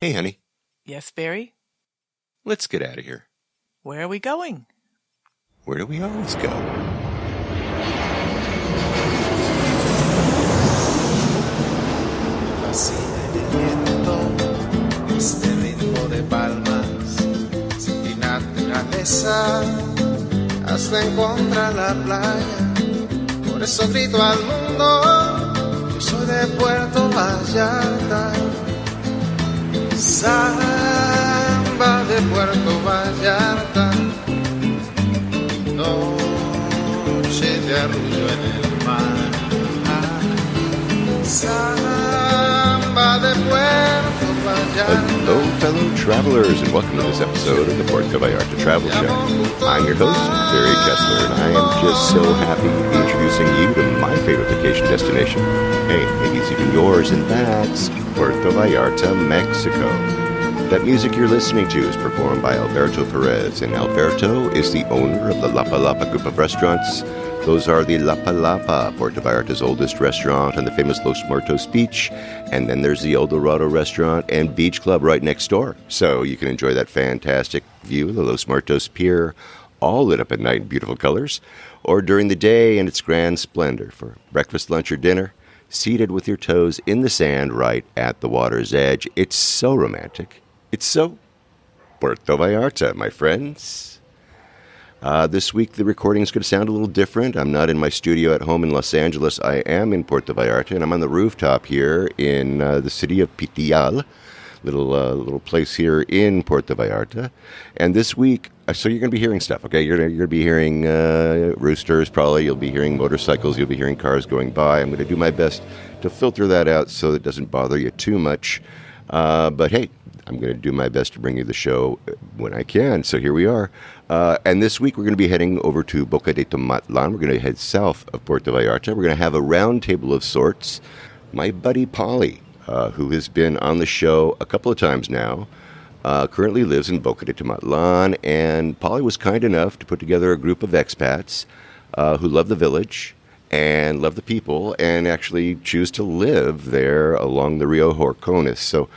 Hey, honey. Yes, Barry? Let's get out of here. Where are we going? Where do we always go? Fascina el viento, este ritmo de palmas, sin naturaleza, hasta encontrar la playa. Por eso grito al mundo, yo soy de Puerto Vallarta. Samba de Puerto Vallarta, noche de arrullo en el mar. Samba de Puerto Vallarta. Hello, fellow travelers, and welcome to this episode of the Puerto Vallarta Travel Show. I'm your host, Barry Kessler, and I am just so happy to be introducing you to my favorite vacation destination. Hey, maybe it's even yours, and that's Puerto Vallarta, Mexico. That music you're listening to is performed by Alberto Perez, and Alberto is the owner of the Lapa Lapa group of restaurants. Those are the Lapa Lapa, Puerto Vallarta's oldest restaurant on the famous Los Muertos beach, and then there's the El Dorado restaurant and beach club right next door. So you can enjoy that fantastic view of the Los Muertos pier, all lit up at night in beautiful colors, or during the day in its grand splendor for breakfast, lunch, or dinner, seated with your toes in the sand right at the water's edge. It's so romantic. It's so Puerto Vallarta, my friends. This week, the recording is going to sound a little different. I'm not in my studio at home in Los Angeles. I am in Puerto Vallarta, and I'm on the rooftop here in the city of Pityal, little place here in Puerto Vallarta. And this week, so you're going to be hearing stuff, okay? You're going to be hearing roosters, probably. You'll be hearing motorcycles. You'll be hearing cars going by. I'm going to do my best to filter that out so it doesn't bother you too much. But hey, I'm going to do my best to bring you the show when I can. So here we are. And this week we're going to be heading over to Boca de Tomatlan. We're going to head south of Puerto Vallarta. We're going to have a roundtable of sorts. My buddy Polly, who has been on the show a couple of times now, currently lives in Boca de Tomatlan. And Polly was kind enough to put together a group of expats who love the village and love the people and actually choose to live there along the Rio Horcones. So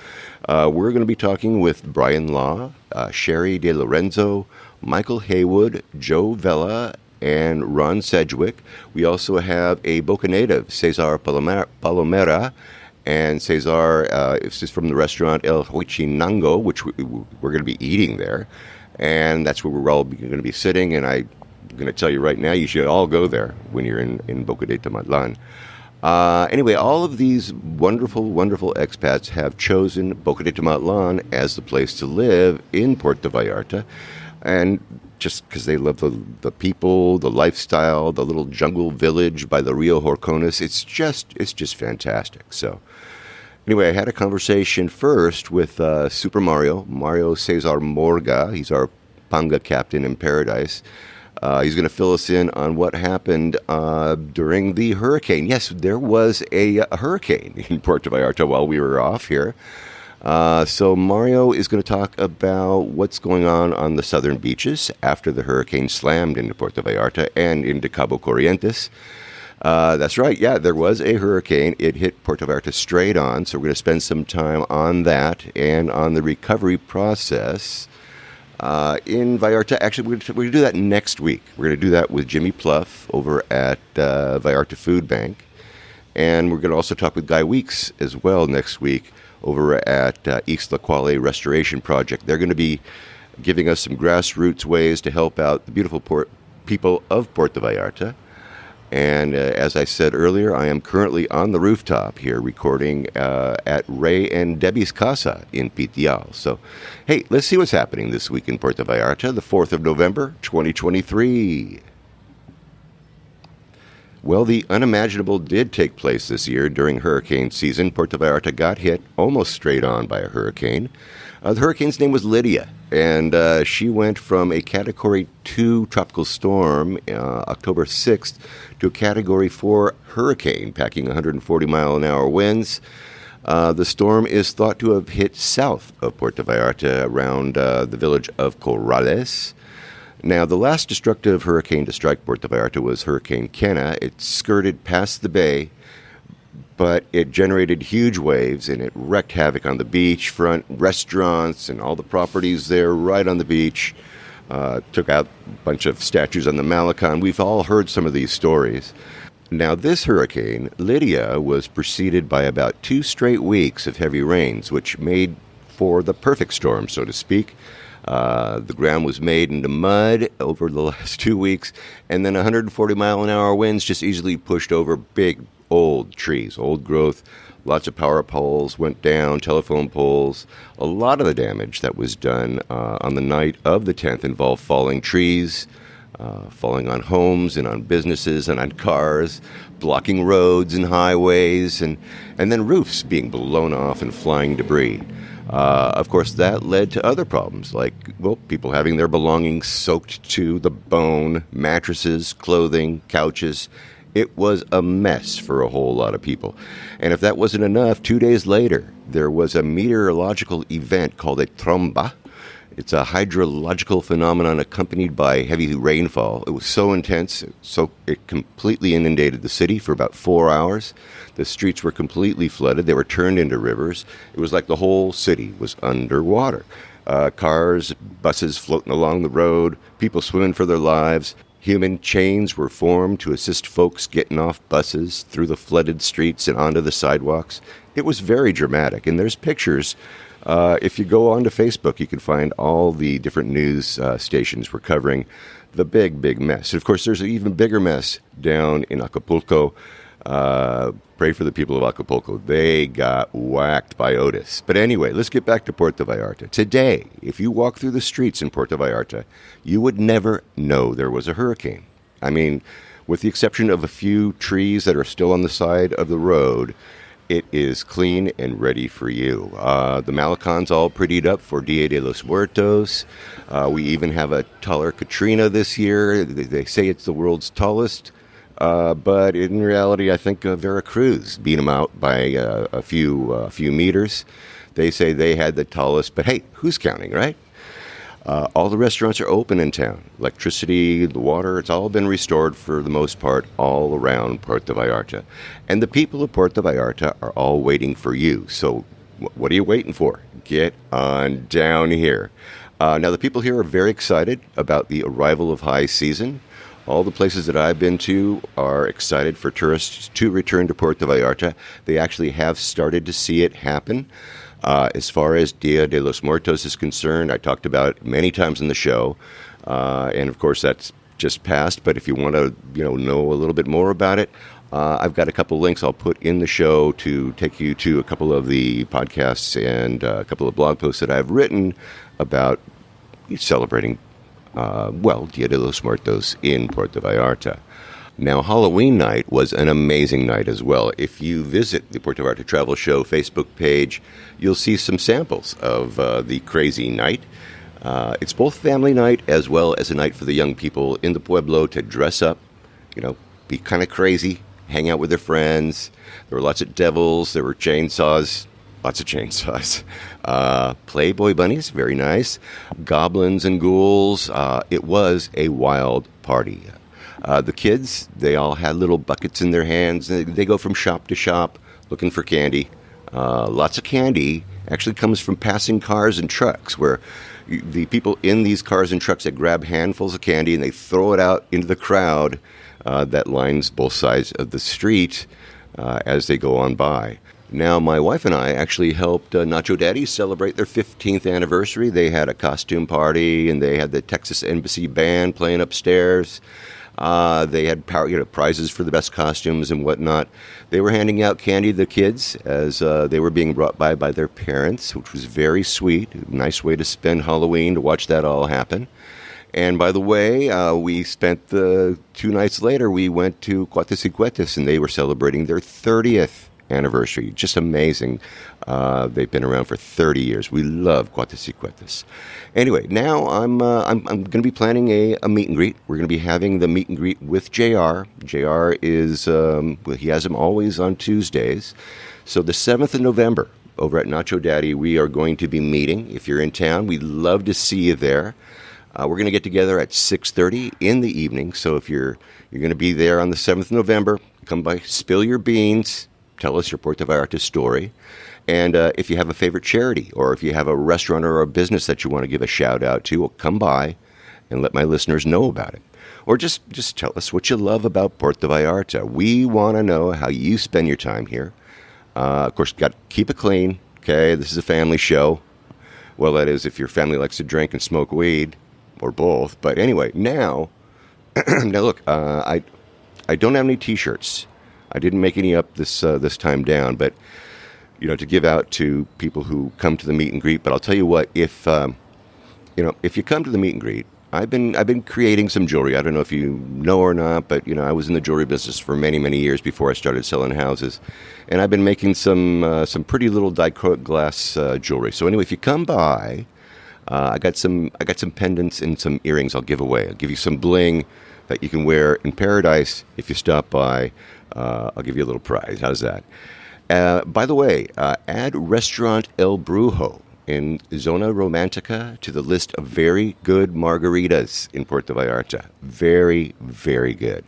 we're going to be talking with Brian Law, Sherry De Lorenzo, Michael Haywood, Joe Vela, and Ron Sedgwick. We also have a Boca native, Cesar Palomera, and Cesar is from the restaurant El Huichinango, which we're going to be eating there. And that's where we're all going to be sitting, and I'm going to tell you right now, you should all go there when you're in Boca de Tomatlan. Anyway, all of these wonderful, wonderful expats have chosen Boca de Tomatlan as the place to live in Puerto Vallarta, and just because they love the people, the lifestyle, the little jungle village by the Rio Horcones, it's just fantastic. So anyway, I had a conversation first with Mario Cesar Morga. He's our Panga captain in Paradise. He's going to fill us in on what happened during the hurricane. Yes, there was a hurricane in Puerto Vallarta while we were off here. So Mario is going to talk about what's going on the southern beaches after the hurricane slammed into Puerto Vallarta and into Cabo Corrientes. That's right, yeah, there was a hurricane. It hit Puerto Vallarta straight on, so we're going to spend some time on that and on the recovery process. In Vallarta, actually, we're going to do that next week. We're going to do that with Jimmy Pluff over at Vallarta Food Bank. And we're going to also talk with Guy Weeks as well next week over at East La Quale Restoration Project. They're going to be giving us some grassroots ways to help out the beautiful people of Puerto Vallarta. And as I said earlier, I am currently on the rooftop here recording at Ray and Debbie's Casa in Pityal. So, hey, let's see what's happening this week in Puerto Vallarta, the 4th of November, 2023. Well, the unimaginable did take place this year during hurricane season. Puerto Vallarta got hit almost straight on by a hurricane. The hurricane's name was Lydia, and she went from a Category 2 tropical storm October 6th to a Category 4 hurricane, packing 140-mile-an-hour winds. The storm is thought to have hit south of Puerto Vallarta around the village of Corrales. Now, the last destructive hurricane to strike Puerto Vallarta was Hurricane Kenna. It skirted past the bay, but it generated huge waves, and it wreaked havoc on the beachfront restaurants and all the properties there right on the beach. Took out a bunch of statues on the Malecon. We've all heard some of these stories. Now, this hurricane, Lydia, was preceded by about 2 straight weeks of heavy rains, which made for the perfect storm, so to speak. The ground was made into mud over the last 2 weeks, and then 140-mile-an-hour winds just easily pushed over big, old trees, old growth. Lots of power poles went down, telephone poles. A lot of the damage that was done on the night of the 10th involved falling trees, falling on homes and on businesses and on cars, blocking roads and highways, and then roofs being blown off and flying debris. Of course, that led to other problems, like, well, people having their belongings soaked to the bone, mattresses, clothing, couches. It was a mess for a whole lot of people. And if that wasn't enough, 2 days later, there was a meteorological event called a tromba. It's a hydrological phenomenon accompanied by heavy rainfall. It was so intense, it completely inundated the city for about 4 hours. The streets were completely flooded. They were turned into rivers. It was like the whole city was underwater. Cars, buses floating along the road, people swimming for their lives. Human chains were formed to assist folks getting off buses through the flooded streets and onto the sidewalks. It was very dramatic, and there's pictures. If you go onto Facebook, you can find all the different news stations were covering the big, big mess. And of course, there's an even bigger mess down in Acapulco. Pray for the people of Acapulco. They got whacked by Otis. But anyway, let's get back to Puerto Vallarta. Today, if you walk through the streets in Puerto Vallarta, you would never know there was a hurricane. I mean, with the exception of a few trees that are still on the side of the road, it is clean and ready for you. The Malecon's all prettied up for Dia de los Muertos. We even have a taller Katrina this year. They say it's the world's tallest. But in reality, I think Veracruz beat them out by a few meters. They say they had the tallest, but hey, who's counting, right? All the restaurants are open in town. Electricity, the water, it's all been restored for the most part all around Puerto Vallarta. And the people of Puerto Vallarta are all waiting for you. So what are you waiting for? Get on down here. Now, the people here are very excited about the arrival of high season. All the places that I've been to are excited for tourists to return to Puerto Vallarta. They actually have started to see it happen. As far as Dia de los Muertos is concerned, I talked about it many times in the show. And, of course, that's just passed. But if you want to know a little bit more about it, I've got a couple links I'll put in the show to take you to a couple of the podcasts and a couple of blog posts that I've written about celebrating Dia de los Muertos in Puerto Vallarta. Now, Halloween night was an amazing night as well. If you visit the Puerto Vallarta Travel Show Facebook page, you'll see some samples of the crazy night. It's both family night as well as a night for the young people in the Pueblo to dress up, be kind of crazy, hang out with their friends. There were lots of devils, there were chainsaws. Lots of chainsaws. Playboy bunnies, very nice. Goblins and ghouls. It was a wild party. The kids, they all had little buckets in their hands. They go from shop to shop looking for candy. Lots of candy actually comes from passing cars and trucks, where the people in these cars and trucks that grab handfuls of candy and they throw it out into the crowd that lines both sides of the street as they go on by. Now, my wife and I actually helped Nacho Daddy celebrate their 15th anniversary. They had a costume party, and they had the Texas Embassy Band playing upstairs. They had prizes for the best costumes and whatnot. They were handing out candy to the kids as they were being brought by their parents, which was very sweet. A nice way to spend Halloween, to watch that all happen. And by the way, we spent 2 nights later, we went to Cuates y Cuetes, and they were celebrating their 30th anniversary. Just amazing. They've been around for 30 years. We love Cuates y Cuetes. Anyway, now I'm going to be planning a meet and greet. We're going to be having the meet and greet with JR. JR is, he has them always on Tuesdays. So the 7th of November, over at Nacho Daddy, we are going to be meeting. If you're in town, we'd love to see you there. We're going to get together at 6:30 in the evening. So if you're going to be there on the 7th of November, come by, spill your beans, tell us your Puerto Vallarta story. And if you have a favorite charity, or if you have a restaurant or a business that you want to give a shout out to, well, come by and let my listeners know about it. Or just tell us what you love about Puerto Vallarta. We want to know how you spend your time here. Of course, got to keep it clean. Okay, this is a family show. Well, that is if your family likes to drink and smoke weed, or both. But anyway, now look, I don't have any T-shirts. I didn't make any up this time down, but to give out to people who come to the meet and greet. But I'll tell you what, if you come to the meet and greet, I've been creating some jewelry. I don't know if you know or not, but I was in the jewelry business for many years before I started selling houses, and I've been making some pretty little dichroic glass jewelry. So anyway, if you come by, I got some pendants and some earrings I'll give away. I'll give you some bling that you can wear in paradise if you stop by. I'll give you a little prize. How's that? By the way, add Restaurant El Brujo in Zona Romantica to the list of very good margaritas in Puerto Vallarta. Very, very good.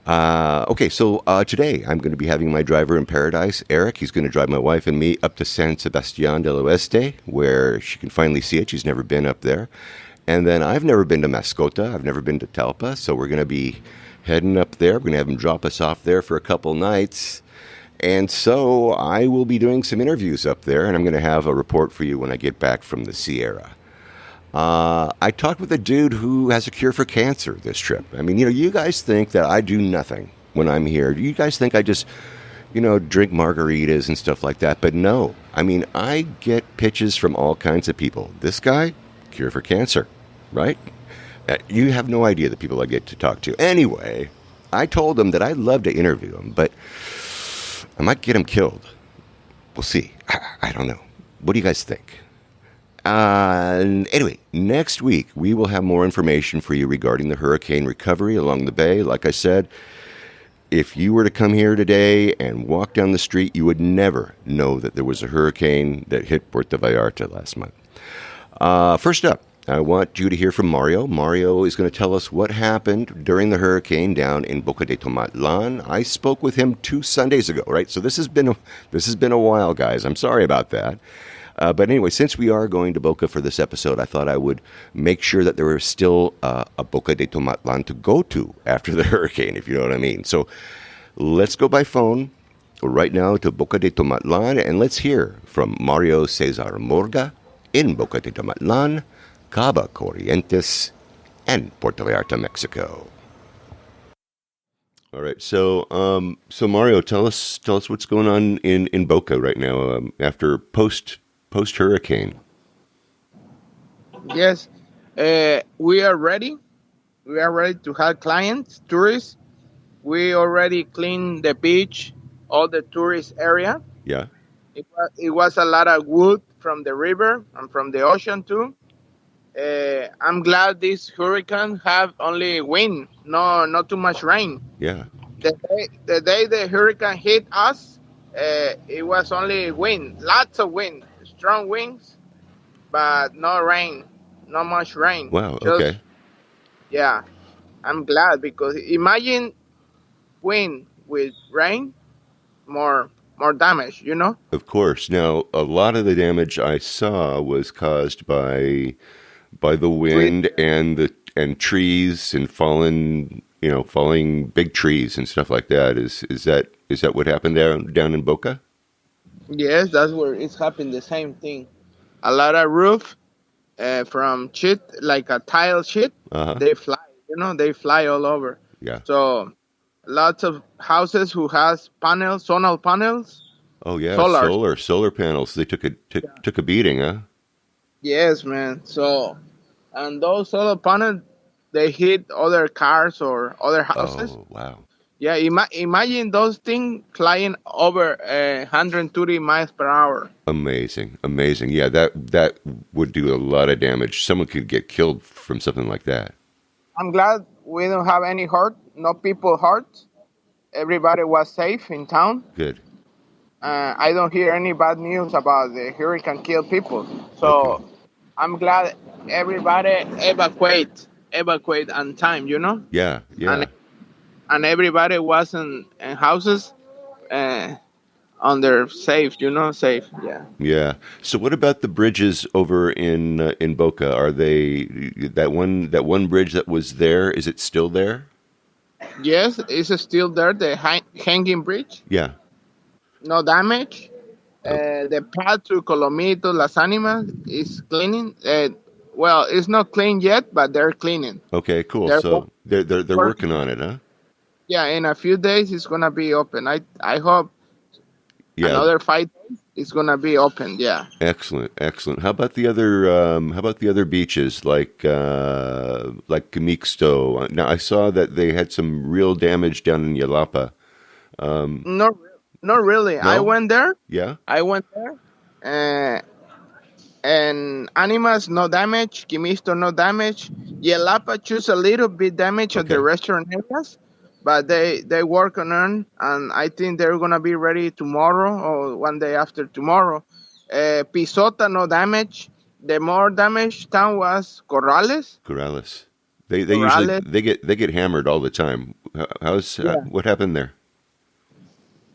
Okay, so today I'm going to be having my driver in paradise, Eric. He's going to drive my wife and me up to San Sebastián del Oeste, where she can finally see it. She's never been up there. And then I've never been to Mascota. I've never been to Talpa, so we're going to be heading up there. We're going to have him drop us off there for a couple nights. And so I will be doing some interviews up there, and I'm going to have a report for you when I get back from the Sierra. I talked with a dude who has a cure for cancer this trip. I mean, you guys think that I do nothing when I'm here. You guys think I just, drink margaritas and stuff like that. But no, I mean, I get pitches from all kinds of people. This guy, cure for cancer, right? You have no idea the people I get to talk to. Anyway, I told him that I'd love to interview him, but I might get him killed. We'll see. I don't know. What do you guys think? Anyway, next week we will have more information for you regarding the hurricane recovery along the bay. Like I said, if you were to come here today and walk down the street, you would never know that there was a hurricane that hit Puerto Vallarta last month. First up, I want you to hear from Mario. Mario is going to tell us what happened during the hurricane down in Boca de Tomatlan. I spoke with him 2 Sundays ago, right? So this has been a while, guys. I'm sorry about that. But anyway, since we are going to Boca for this episode, I thought I would make sure that there was still a Boca de Tomatlan to go to after the hurricane, if you know what I mean. So let's go by phone right now to Boca de Tomatlan, and let's hear from Mario Cesar Morga in Boca de Tomatlan, Caba Corrientes, and Puerto Vallarta, Mexico. All right, so Mario, tell us what's going on in Boca right now after post hurricane. Yes, we are ready. We are ready to have clients, tourists. We already cleaned the beach, all the tourist area. Yeah. It was a lot of wood from the river and from the ocean too. I'm glad this hurricane have only wind, not too much rain. Yeah. The day the hurricane hit us, it was only wind, lots of wind, strong winds, but no rain, not much rain. Wow. Okay. Yeah, I'm glad because imagine wind with rain, more damage. Of course. Now, a lot of the damage I saw was caused by the wind and trees and falling big trees and stuff like that. Is that what happened down in Boca? Yes, that's where it's happened. The same thing. A lot of roof from sheet, like a tile sheet. Uh-huh. They fly. They fly all over. Yeah. So lots of houses who has panels, solar panels. Oh yeah, Solar. solar panels. They took a beating, huh? Yes, man. So, and those solar panels, they hit other cars or other houses. Oh, wow. Yeah, imagine those things flying over 120 miles per hour. Amazing. Yeah, that would do a lot of damage. Someone could get killed from something like that. I'm glad we don't have any hurt, no people hurt. Everybody was safe in town. Good. I don't hear any bad news about the hurricane kill people. So Okay. I'm glad everybody evacuate on time, Yeah. And everybody was in houses uh, under safe, safe. Yeah. Yeah. So what about the bridges over in Boca? Are they that one bridge that was there? Is it still there? Yes, it's still there. The hanging bridge, Yeah. no damage. Oh, The path to Colomito, Las Animas is cleaning. Well, it's not clean yet, but they're cleaning. okay. Cool. They're So they're working working. on it, huh? Yeah, in a few days it's gonna be open. I hope Yeah. another 5 days it's gonna be open. Yeah. Excellent. Excellent. How about the other? How about the other beaches like Mixto? Now I saw that they had some real damage down in Yalapa. No, not really. I No. went there. Yeah. I went there. Uh, and Animas no damage. Kimisto no damage. Yelapa choose a little bit damage at the Okay. restaurant areas, but they work on it, and I think they're gonna be ready tomorrow or one day after tomorrow. Pisota no damage. The more damaged town was Corrales. Corrales. They usually Corrales. they get hammered all the time. Yeah. What happened there?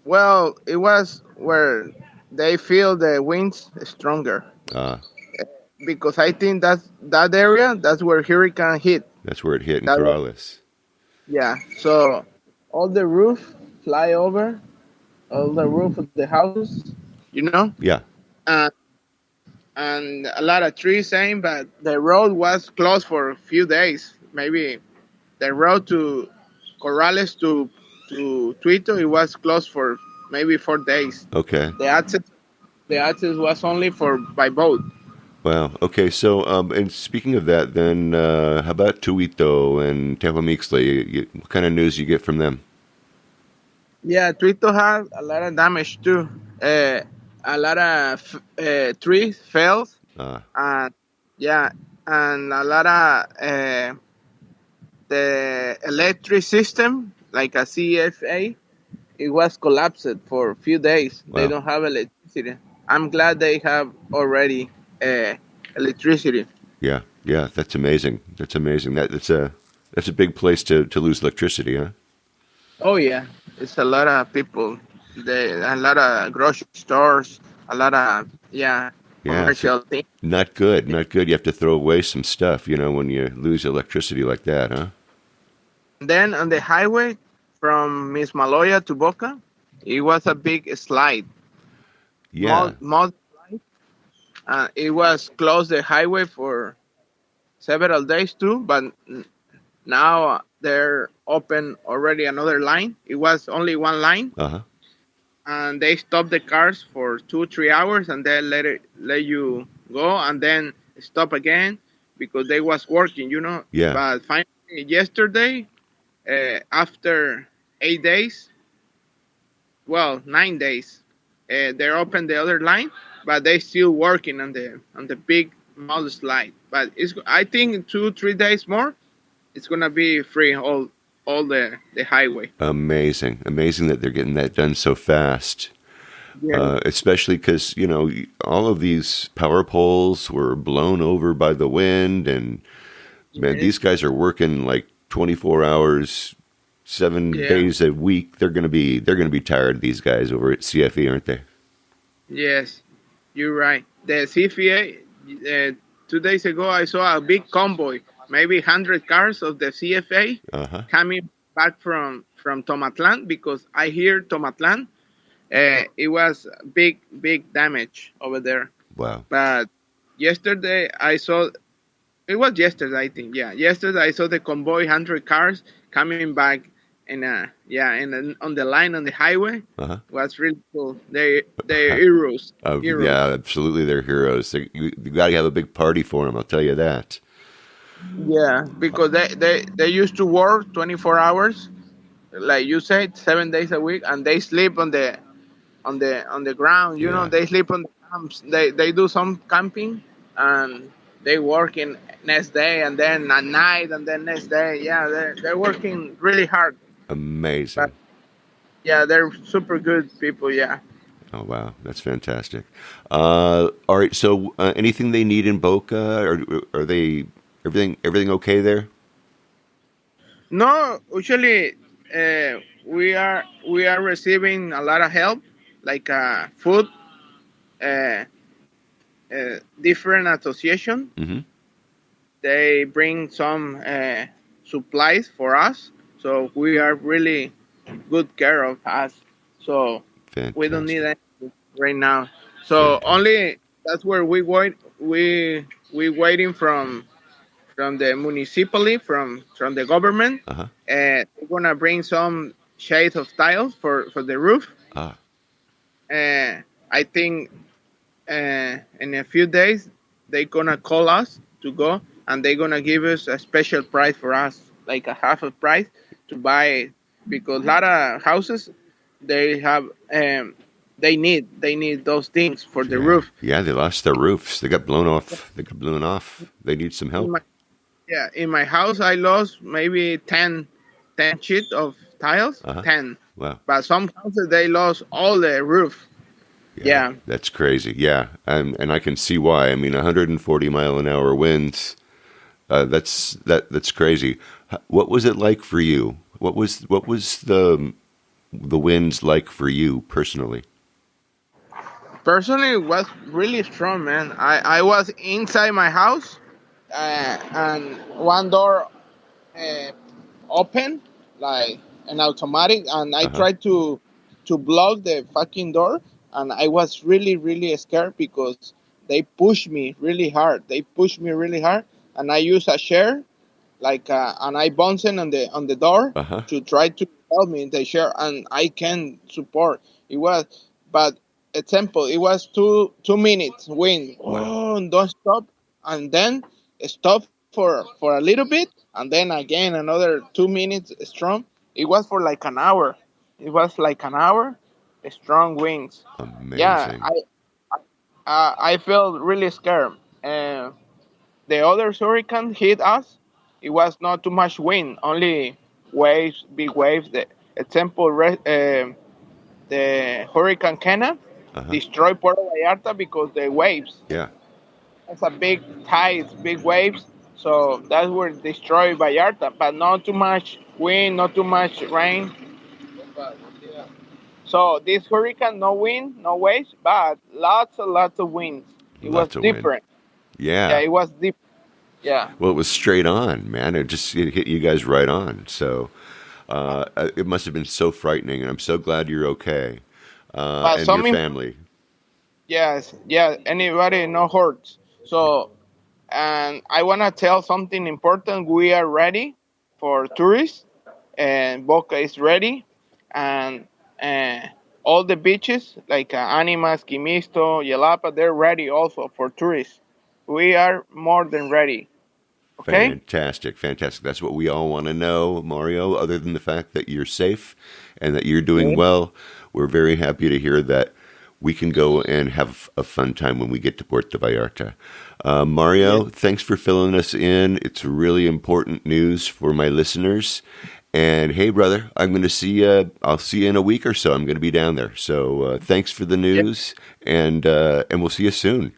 Well, it was where they feel the winds stronger Uh, because I think that area. That's where hurricane hit. that's where it hit in That was, Corrales. yeah. So all the roof fly over, all the roof of the houses, you know, Yeah. uh, and a lot of trees saying, but the road was closed for a few days. Maybe the road to Corrales to Tuito, it was closed for maybe 4 days. Okay. The access was only for by boat. Wow. Okay. So, and speaking of that, then how about Tuito and Tehuamixtla? What kind of news you get from them? Yeah, Tuito had a lot of damage too. A lot of trees fell, Uh, and yeah, and a lot of the electric system, like a CFA, it was collapsed for a few days. They wow. don't have electricity. I'm glad they have already electricity. Yeah. Yeah. That's amazing. That's amazing. That's a big place to lose electricity, huh? Oh yeah, it's a lot of people. A lot of grocery stores, a lot of Yeah. So commercial things. not good. Not good. You have to throw away some stuff, when you lose electricity like that, huh? Then on the highway from Miss Maloya to Boca, it was a big slide, Yeah. mud slide. It was closed the highway for several days too, but now they're open already another line. It was only one line, Uh huh. and they stop the cars for 2 3 hours, and then let you go, and then stop again because they was working. Yeah. But finally yesterday, after 8 days, well 9 days, they opened the other line, but they still working on the big mud slide. But I think in 2 3 days more, it's gonna be free all the highway. Amazing. Amazing that they're getting that done so fast. Yeah. Especially because all of these power poles were blown over by the wind, and man, these Yes. guys are working like 24 hours, seven Yeah. days a week. They're gonna be tired. These guys over at CFE, aren't they? Yes, you're right. The CFA, 2 days ago, I saw a big convoy, maybe 100 cars of the CFA Uh huh. coming back from Tomatlan, because I hear Tomatlan, it was big damage over there. Wow. But yesterday, it was yesterday, I think. Yeah, yesterday I saw the convoy, 100 cars coming back, on the line on the highway. Uh huh. Was really cool. They're heroes. Heroes. Yeah, absolutely. They're heroes. You got to have a big party for them. I'll tell you that. Yeah, because they used to work 24 hours, like you said, 7 days a week, and they sleep on the ground. Yeah. They sleep on the camps. They do some camping, and they work in next day, and then at night, and then next day. Yeah, they're working really hard. But Amazing. yeah, they're super good people. Yeah. Oh wow, that's fantastic. All right, so anything they need in Boca, or are they everything okay there? No, usually we are receiving a lot of help, like food, uh, different association. Mm-hmm. They bring some supplies for us, so we are really good care of us. So we don't need Fantastic. anything right now. So Fantastic. only that's where we wait. We waiting from the municipality, from the government. Uh-huh. We're gonna bring some shades of tiles for the roof. Ah, I think in a few days they're gonna call us to go, and they're gonna give us a special price for us, like a half of price to buy it, because a lot of houses they have they need those things for the yeah. roof. Yeah, they lost their roofs. They got blown off. They got blown off. They need some In help. my, yeah, in my house I lost maybe 10 sheet of tiles, Uh-huh. 10, Wow. but some houses they lost all the roof. Yeah, Yeah. that's crazy. Yeah, and I can see why. I mean, 140 mile an hour winds. That's crazy. What was it like for you? What was the winds like for you personally? Personally, it was really strong, man. I was inside my house, and one door uh, open, like an automatic, and I Uh-huh. tried to block the fucking door, and I was really, really scared because they pushed me really hard. They pushed me really hard, and I used a chair like and I bouncing on the door Uh-huh. to try to help me in the chair, and I can support. It was, but example, it was 2 minutes wind. Wow. Oh, don't stop, and then stop for a little bit, and then again another 2 minutes strong. It was for like an hour. It was like an hour, strong winds. Yeah, Amazing. I felt really scared. And the other hurricane hit us. It was not too much wind, only waves, big waves. The example, the Hurricane Kenneth Uh-huh. destroyed Puerto Vallarta because the waves. Yeah. It's a big tides, big waves. So that will destroy Vallarta, but not too much wind, not too much rain. So this hurricane, no wind, no waves, but lots and lots of winds. It was Lots of wind. different. Yeah, Yeah. it was different. Yeah. Well, it was straight on, man. It hit you guys right on. So it must have been so frightening, and I'm so glad you're okay, But and your some family. yes, yeah, anybody no hurts. So, and I want to tell something important. We are ready for tourists, and Boca is ready, and uh, all the beaches like Animas, Quimisto, Yelapa, they're ready also for tourists. We are more than ready. Okay? Fantastic, fantastic. That's what we all want to know, Mario. Other than the fact that you're safe and that you're doing Yeah. well, we're very happy to hear that we can go and have a fun time when we get to Puerto Vallarta. Yeah. Mario, thanks for filling us in. It's really important news for my listeners. And hey, brother, I'm going to see you. I'll see you in a week or so. I'm going to be down there. So thanks for the Yeah. news, and we'll see you soon.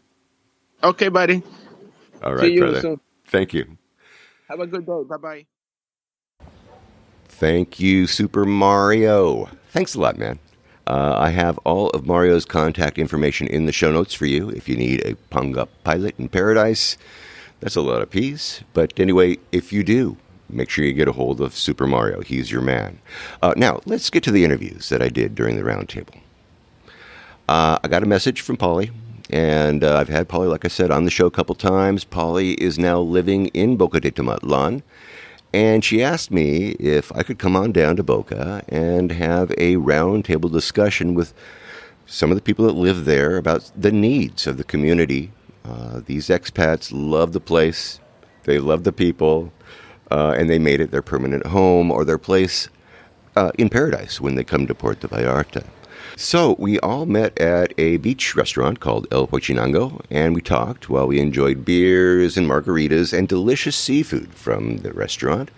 Okay, buddy. All See right, you brother. soon. Thank you. Have a good day. Bye bye. Thank you, Super Mario. Thanks a lot, man. I have all of Mario's contact information in the show notes for you if you need a pung-up pilot in paradise. That's a lot of peas. But anyway, if you do, make sure you get a hold of Super Mario. He's your man. Now, let's get to the interviews that I did during the roundtable. I got a message from Polly, and I've had Polly, like I said, on the show a couple times. Polly is now living in Boca de Tomatlan, and she asked me if I could come on down to Boca and have a roundtable discussion with some of the people that live there about the needs of the community. These expats love the place, they love the people, and they made it their permanent home or their place in paradise when they come to Puerto Vallarta. So we all met at a beach restaurant called El Pochinango, and we talked while we enjoyed beers and margaritas and delicious seafood from the restaurant.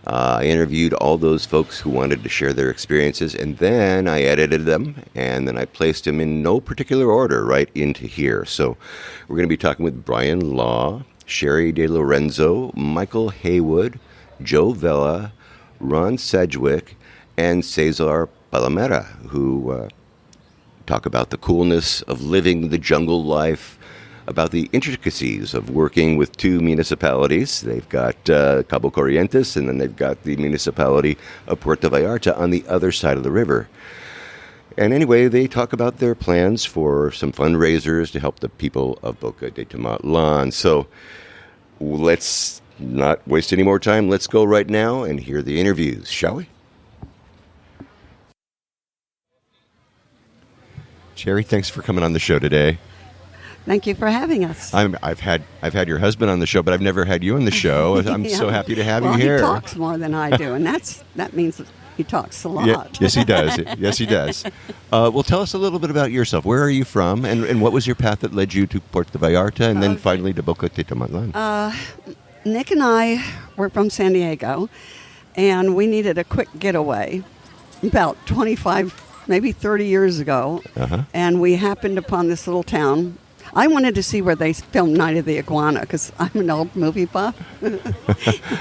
I interviewed all those folks who wanted to share their experiences, and then I edited them, and then I placed them in no particular order right into here. So we're going to be talking with Brian Law, Sherry De Lorenzo, Michael Haywood, Joe Vella, Ron Sedgwick, and Cesar Palomera, who talk about the coolness of living the jungle life, about the intricacies of working with two municipalities. They've got Cabo Corrientes, and then they've got the municipality of Puerto Vallarta on the other side of the river. And anyway, they talk about their plans for some fundraisers to help the people of Boca de Tomatlan. So let's not waste any more time. Let's go right now and hear the interviews, shall we? Jerry, thanks for coming on the show today. Thank you for having us. I've had your husband on the show, but I've never had you on the show. I'm Yeah. so happy to have well, you here. He talks more than I do, and that means he talks a lot. Yeah, yes, he does. Yes, he does. Well, tell us a little bit about yourself. Where are you from, and what was your path that led you to Puerto Vallarta and then finally to Boca de Tomatlan? Nick and I were from San Diego, and we needed a quick getaway about 25, maybe 30 years ago, and we happened upon this little town. I wanted to see where they filmed Night of the Iguana because I'm an old movie buff.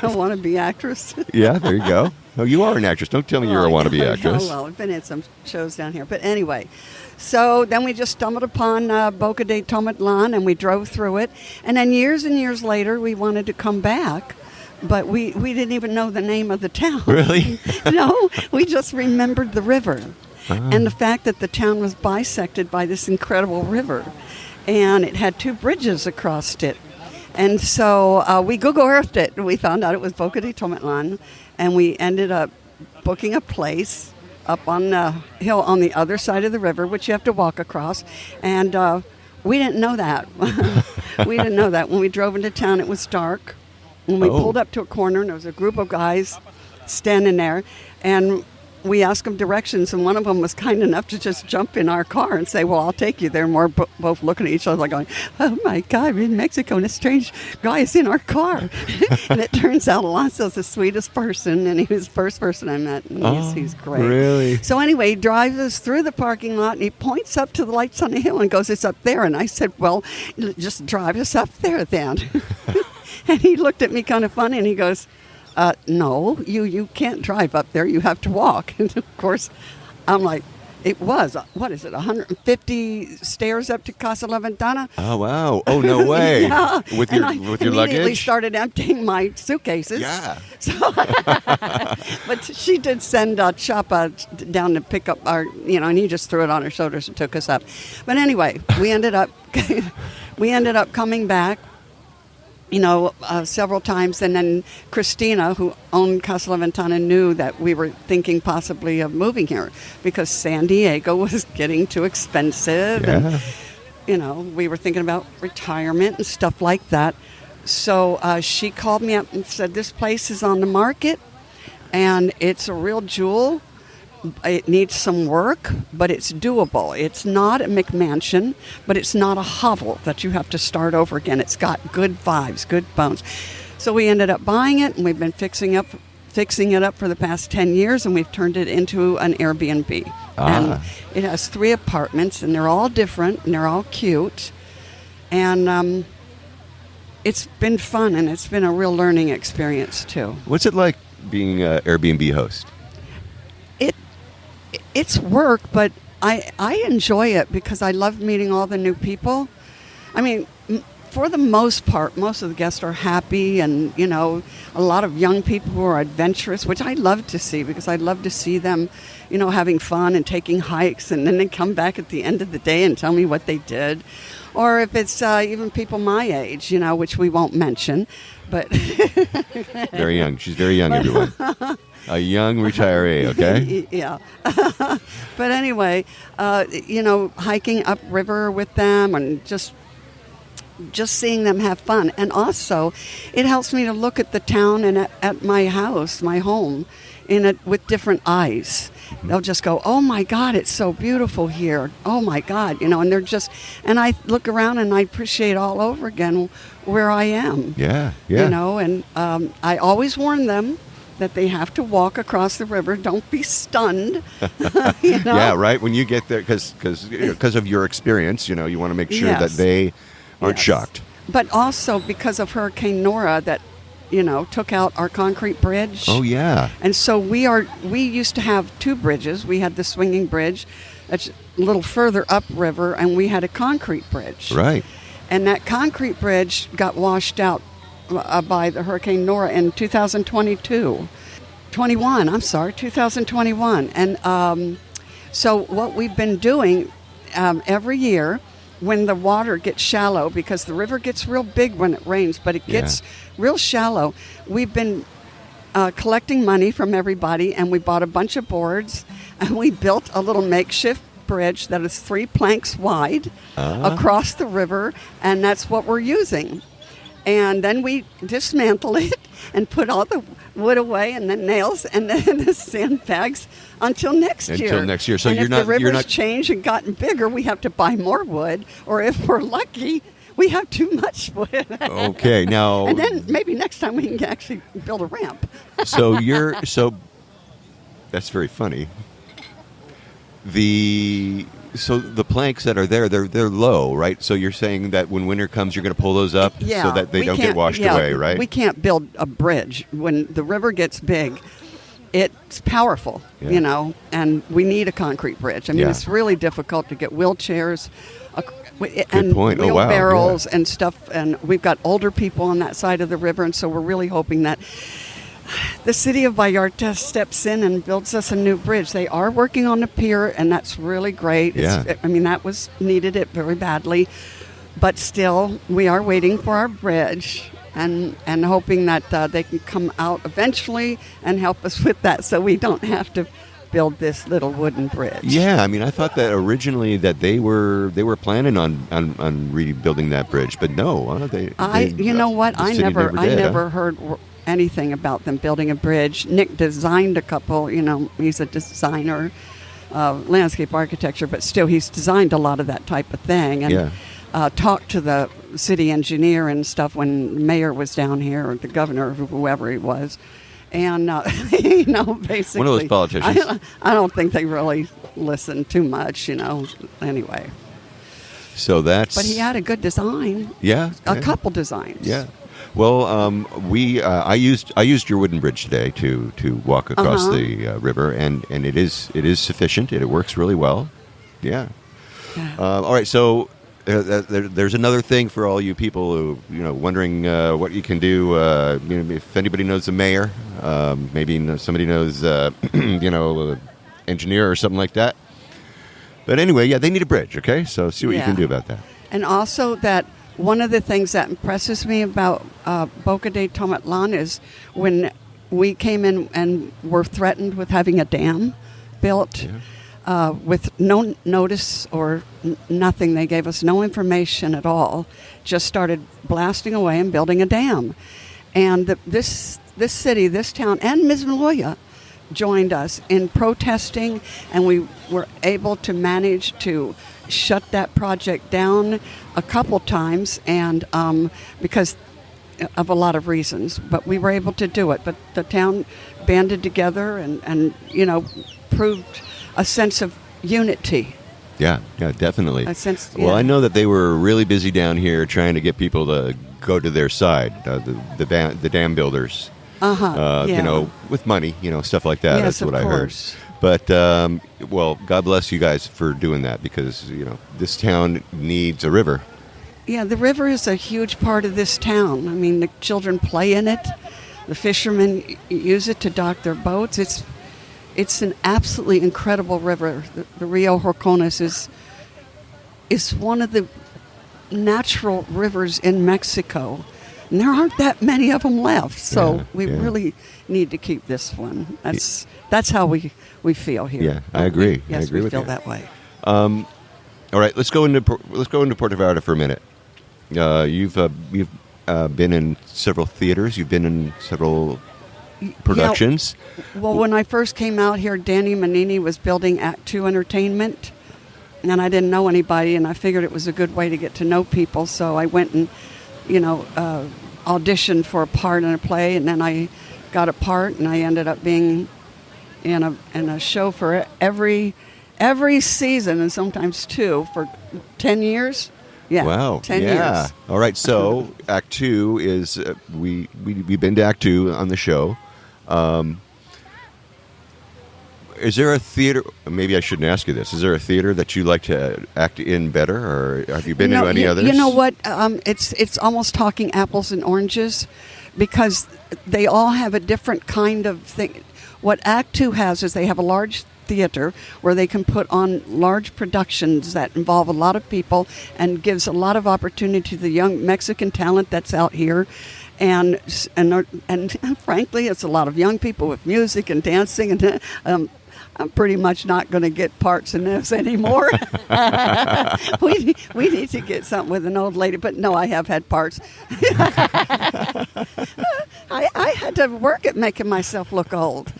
I want to be actress. Yeah, there you go. Oh, you are an actress. Don't tell me you're a wannabe actress. Oh, well, I've been in some shows down here. But anyway, so then we just stumbled upon Boca de Tomatlan, and we drove through it. And then years and years later, we wanted to come back. But we didn't even know the name of the town. Really? No, we just remembered the river. And the fact that the town was bisected by this incredible river. And it had two bridges across it. And so we Google Earthed it, and we found out it was Boca de Tomatlan. And we ended up booking a place up on the hill on the other side of the river, which you have to walk across. And we didn't know that. We didn't know that. When we drove into town, it was dark. When we pulled up to a corner, and there was a group of guys standing there. And we asked them directions, and one of them was kind enough to just jump in our car and say, well, I'll take you there. And we're both looking at each other like going, oh, my God, we're in Mexico, and a strange guy is in our car. And it turns out Alonso's the sweetest person, and he was the first person I met, and he's great. Really? So anyway, he drives us through the parking lot, and he points up to the lights on the hill and goes, it's up there. And I said, well, just drive us up there then. And he looked at me kind of funny, and he goes, no, you can't drive up there. You have to walk. And, of course, I'm like, it was, what is it, 150 stairs up to Casa La Ventana? Oh, wow. Oh, no way. Yeah. With and your I luggage? immediately started emptying my suitcases. Yeah. So, but she did send Chapa down to pick up our, and he just threw it on her shoulders and took us up. But anyway, we ended up coming back. Several times. And then Christina, who owned Casa La Ventana, knew that we were thinking possibly of moving here because San Diego was getting too expensive. Yeah. And, we were thinking about retirement and stuff like that. So she called me up and said, this place is on the market, and it's a real jewel. It needs some work, but it's doable. It's not a McMansion, but it's not a hovel that you have to start over again. It's got good vibes, good bones. So we ended up buying it, and we've been fixing it up for the past 10 years, and we've turned it into an Airbnb. And it has 3 apartments, and they're all different, and they're all cute. And it's been fun, and it's been a real learning experience, too. What's it like being an Airbnb host? It's work, but I enjoy it because I love meeting all the new people. I mean, for the most part, most of the guests are happy, and, a lot of young people who are adventurous, which I love to see because I love to see them, having fun and taking hikes, and then they come back at the end of the day and tell me what they did. Or if it's even people my age, which we won't mention, but... Very young. She's very young, everyone. A young retiree, okay? Yeah. But anyway, hiking upriver with them and just seeing them have fun. And also, it helps me to look at the town and at my house, my home, with different eyes. They'll just go, oh, my God, it's so beautiful here. Oh, my God, and they're just, and I look around and I appreciate all over again where I am. Yeah, yeah. And I always warn them that they have to walk across the river. Don't be stunned. Yeah, right. When you get there, because of your experience, you want to make sure that they aren't shocked. But also because of Hurricane Nora, that took out our concrete bridge. Oh, yeah. And so we used to have two bridges. We had the swinging bridge that's a little further upriver, and we had a concrete bridge. Right. And that concrete bridge got washed out by the Hurricane Nora in 2021. And so what we've been doing every year when the water gets shallow, because the river gets real big when it rains, but it gets real shallow, we've been collecting money from everybody, and we bought a bunch of boards, and we built a little makeshift bridge that is 3 planks wide across the river, and that's what we're using. And then we dismantle it and put all the wood away, and the nails and the sandbags until next year. Until next year. So and you're if not. the river's You're not. changed and gotten bigger, we have to buy more wood, or if we're lucky, we have too much wood. Okay. Now. And then maybe next time we can actually build a ramp. So that's very funny. The planks that are there, they're low, right? So you're saying that when winter comes, you're going to pull those up so that they don't get washed away, right? We can't build a bridge. When the river gets big, it's powerful, and we need a concrete bridge. I mean, it's really difficult to get wheelchairs and point. wheelbarrows and stuff. And we've got older people on that side of the river, and so we're really hoping that the city of Vallarta steps in and builds us a new bridge. They are working on the pier, and that's really great. That was needed it very badly. But still, we are waiting for our bridge and hoping that they can come out eventually and help us with that so we don't have to build this little wooden bridge. Yeah, I mean, I thought that originally that they were planning on rebuilding that bridge, but no, you know what? I never heard anything about them building a bridge. Nick designed a couple, he's a designer, landscape architecture, but still he's designed a lot of that type of thing. And talked to the city engineer and stuff when the mayor was down here, or the governor, or whoever he was. And, basically. One of those politicians. I don't think they really listened too much, anyway. So that's... But he had a good design. Yeah. A couple designs. Yeah. Well, I used your wooden bridge today to walk across the river, and it is sufficient. It works really well. Yeah. All right. So there's another thing for all you people who wondering what you can do. If anybody knows the mayor, maybe somebody knows engineer or something like that. But anyway, they need a bridge. Okay, so see what you can do about that. And also that. One of the things that impresses me about Boca de Tomatlan is when we came in and were threatened with having a dam built with no notice or nothing. They gave us no information at all, just started blasting away and building a dam. And this city, this town, and Mismaloya joined us in protesting, and we were able to manage to shut that project down a couple times, and because of a lot of reasons, but we were able to do it. But the town banded together and proved a sense of unity. Yeah, definitely. Well, I know that they were really busy down here trying to get people to go to their side, the dam builders. With money, stuff like that. Yes, that's what I heard. Course. But, God bless you guys for doing that, because, this town needs a river. Yeah, the river is a huge part of this town. I mean, the children play in it. The fishermen use it to dock their boats. It's an absolutely incredible river. The Rio Horcones is one of the natural rivers in Mexico. And there aren't that many of them left, so we really need to keep this one. That's how we feel here. Yeah, I agree. Yes, I agree we feel you. that way. All right, let's go into Puerto Vallarta for a minute. You've been in several theaters. You've been in several productions. Well, when I first came out here, Danny Manini was building Act 2 Entertainment, and I didn't know anybody, and I figured it was a good way to get to know people, so I went and auditioned for a part in a play, and then I got a part, and I ended up being in a show for every season, and sometimes two, for 10 years. Yeah. Wow. 10 yeah. years. All right. So Act 2 is we've been to Act 2 on the show. Is there a theater? Maybe I shouldn't ask you this. Is there a theater that you like to act in better, or have you been No, to any others? You know what? It's almost talking apples and oranges, because they all have a different kind of thing. What Act 2 has is they have a large theater where they can put on large productions that involve a lot of people and gives a lot of opportunity to the young Mexican talent that's out here. And frankly, it's a lot of young people with music and dancing, and I'm pretty much not going to get parts in this anymore. we need to get something with an old lady, but no, I have had parts. I had to work at making myself look old.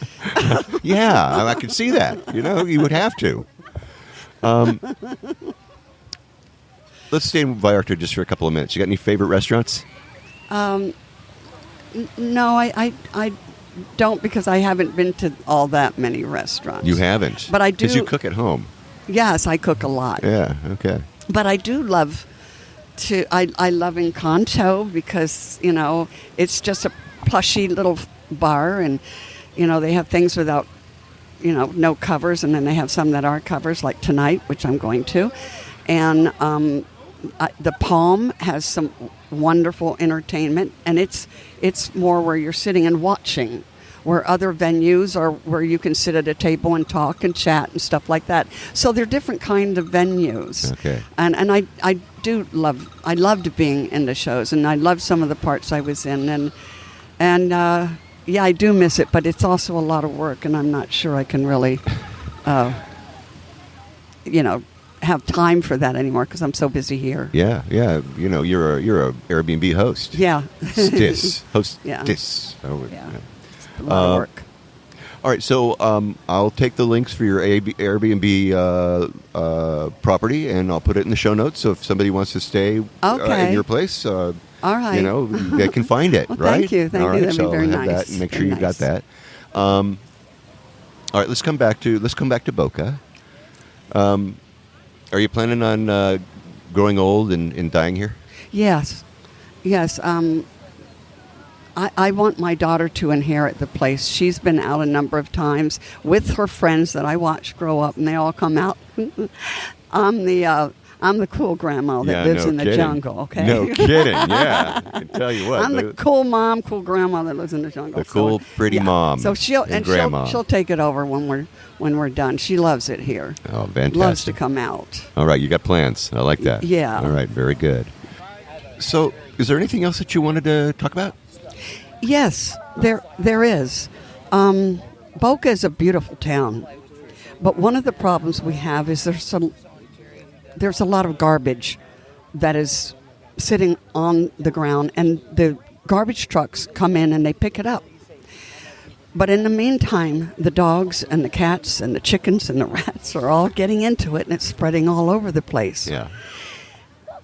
Yeah, I could see that. You would have to. Let's stay in Vallarta just for a couple of minutes. You got any favorite restaurants? No, I don't, because I haven't been to all that many restaurants. You haven't? But I do. Because you cook at home. Yes, I cook a lot. Yeah, okay. But I do love I love Encanto, because, it's just a plushy little bar, and, they have things without, no covers, and then they have some that are covers, like tonight, which I'm going to. And the Palm has some wonderful entertainment, and it's more where you're sitting and watching, where other venues are where you can sit at a table and talk and chat and stuff like that. So they're different kind of venues. Okay. And I loved being in the shows, and I loved some of the parts I was in, and yeah, I do miss it, but it's also a lot of work, and I'm not sure I can really have time for that anymore, because I'm so busy here. Yeah. You're a Airbnb host. Yeah. Hostess. Yeah. Oh, Yeah. It's a lot of work. All right, so I'll take the links for your Airbnb property, and I'll put it in the show notes. So if somebody wants to stay in your place, all right, they can find it. Well, right? Thank you. All right, That'd so be very I'll have nice. that and make sure Very you got nice. that. All right, let's come back to Boca. Are you planning on growing old and dying here? Yes. I want my daughter to inherit the place. She's been out a number of times with her friends that I watched grow up, and they all come out. I'm the cool grandma that lives in the jungle, okay? No kidding, yeah. I can tell you what. I'm the cool mom, cool grandma that lives in the jungle. The cool, pretty mom. So she'll take it over when we're done. She loves it here. Oh, fantastic. Loves to come out. All right, you got plans. I like that. Yeah. All right, very good. So, is there anything else that you wanted to talk about? Yes, there is. Boca is a beautiful town, but one of the problems we have is there's a lot of garbage that is sitting on the ground, and the garbage trucks come in and they pick it up. But in the meantime, the dogs and the cats and the chickens and the rats are all getting into it, and it's spreading all over the place. Yeah.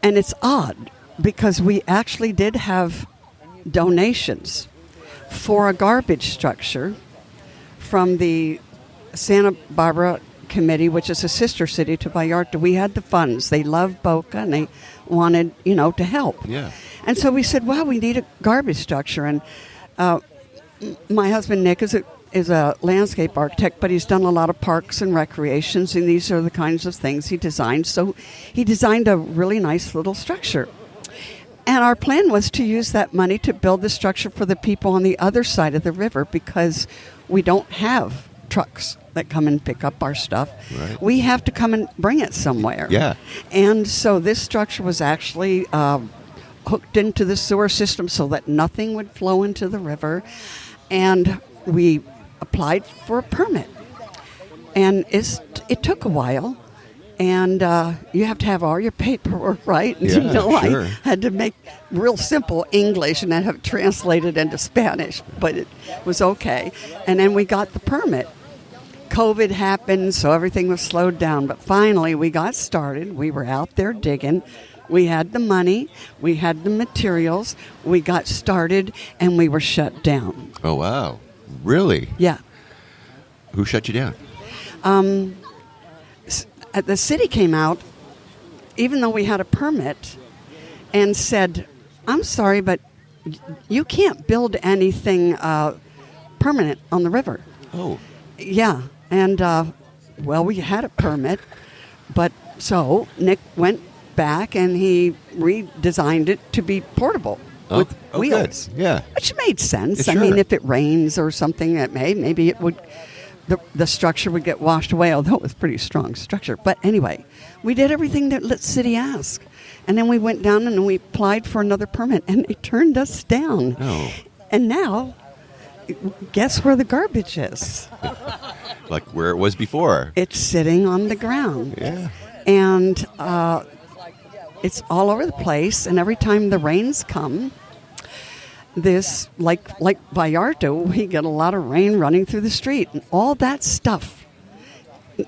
And it's odd, because we actually did have donations for a garbage structure from the Santa Barbara Committee, which is a sister city to Vallarta. We had the funds. They love Boca, and they wanted, to help. Yeah. And so we said, well, we need a garbage structure. And my husband, Nick, is a landscape architect, but he's done a lot of parks and recreations, and these are the kinds of things he designed. So he designed a really nice little structure. And our plan was to use that money to build the structure for the people on the other side of the river, because we don't have trucks that come and pick up our stuff. Right. We have to come and bring it somewhere. Yeah. And so this structure was actually hooked into the sewer system so that nothing would flow into the river. And we applied for a permit. And it took a while. And you have to have all your paperwork right. And, Yeah, sure. I had to make real simple English and then have it translated into Spanish, but it was okay. And then we got the permit. COVID happened, so everything was slowed down. But finally, we got started. We were out there digging. We had the money. We had the materials. We got started, and we were shut down. Oh, wow. Really? Yeah. Who shut you down? The city came out even though we had a permit, and said, I'm sorry, but you can't build anything permanent on the river. Oh. Yeah. And, well, we had a permit, but so Nick went back and he redesigned it to be portable with wheels. Good. Yeah. Which made sense. Sure. I mean, if it rains or something, maybe it would, the structure would get washed away, although it was a pretty strong structure. But anyway, we did everything that the city asked. And then we went down and we applied for another permit, and they turned us down. Oh. And now, guess where the garbage is? Like where it was before. It's sitting on the ground. Yeah. And it's all over the place. And every time the rains come, this, like Vallarta, we get a lot of rain running through the street. And all that stuff,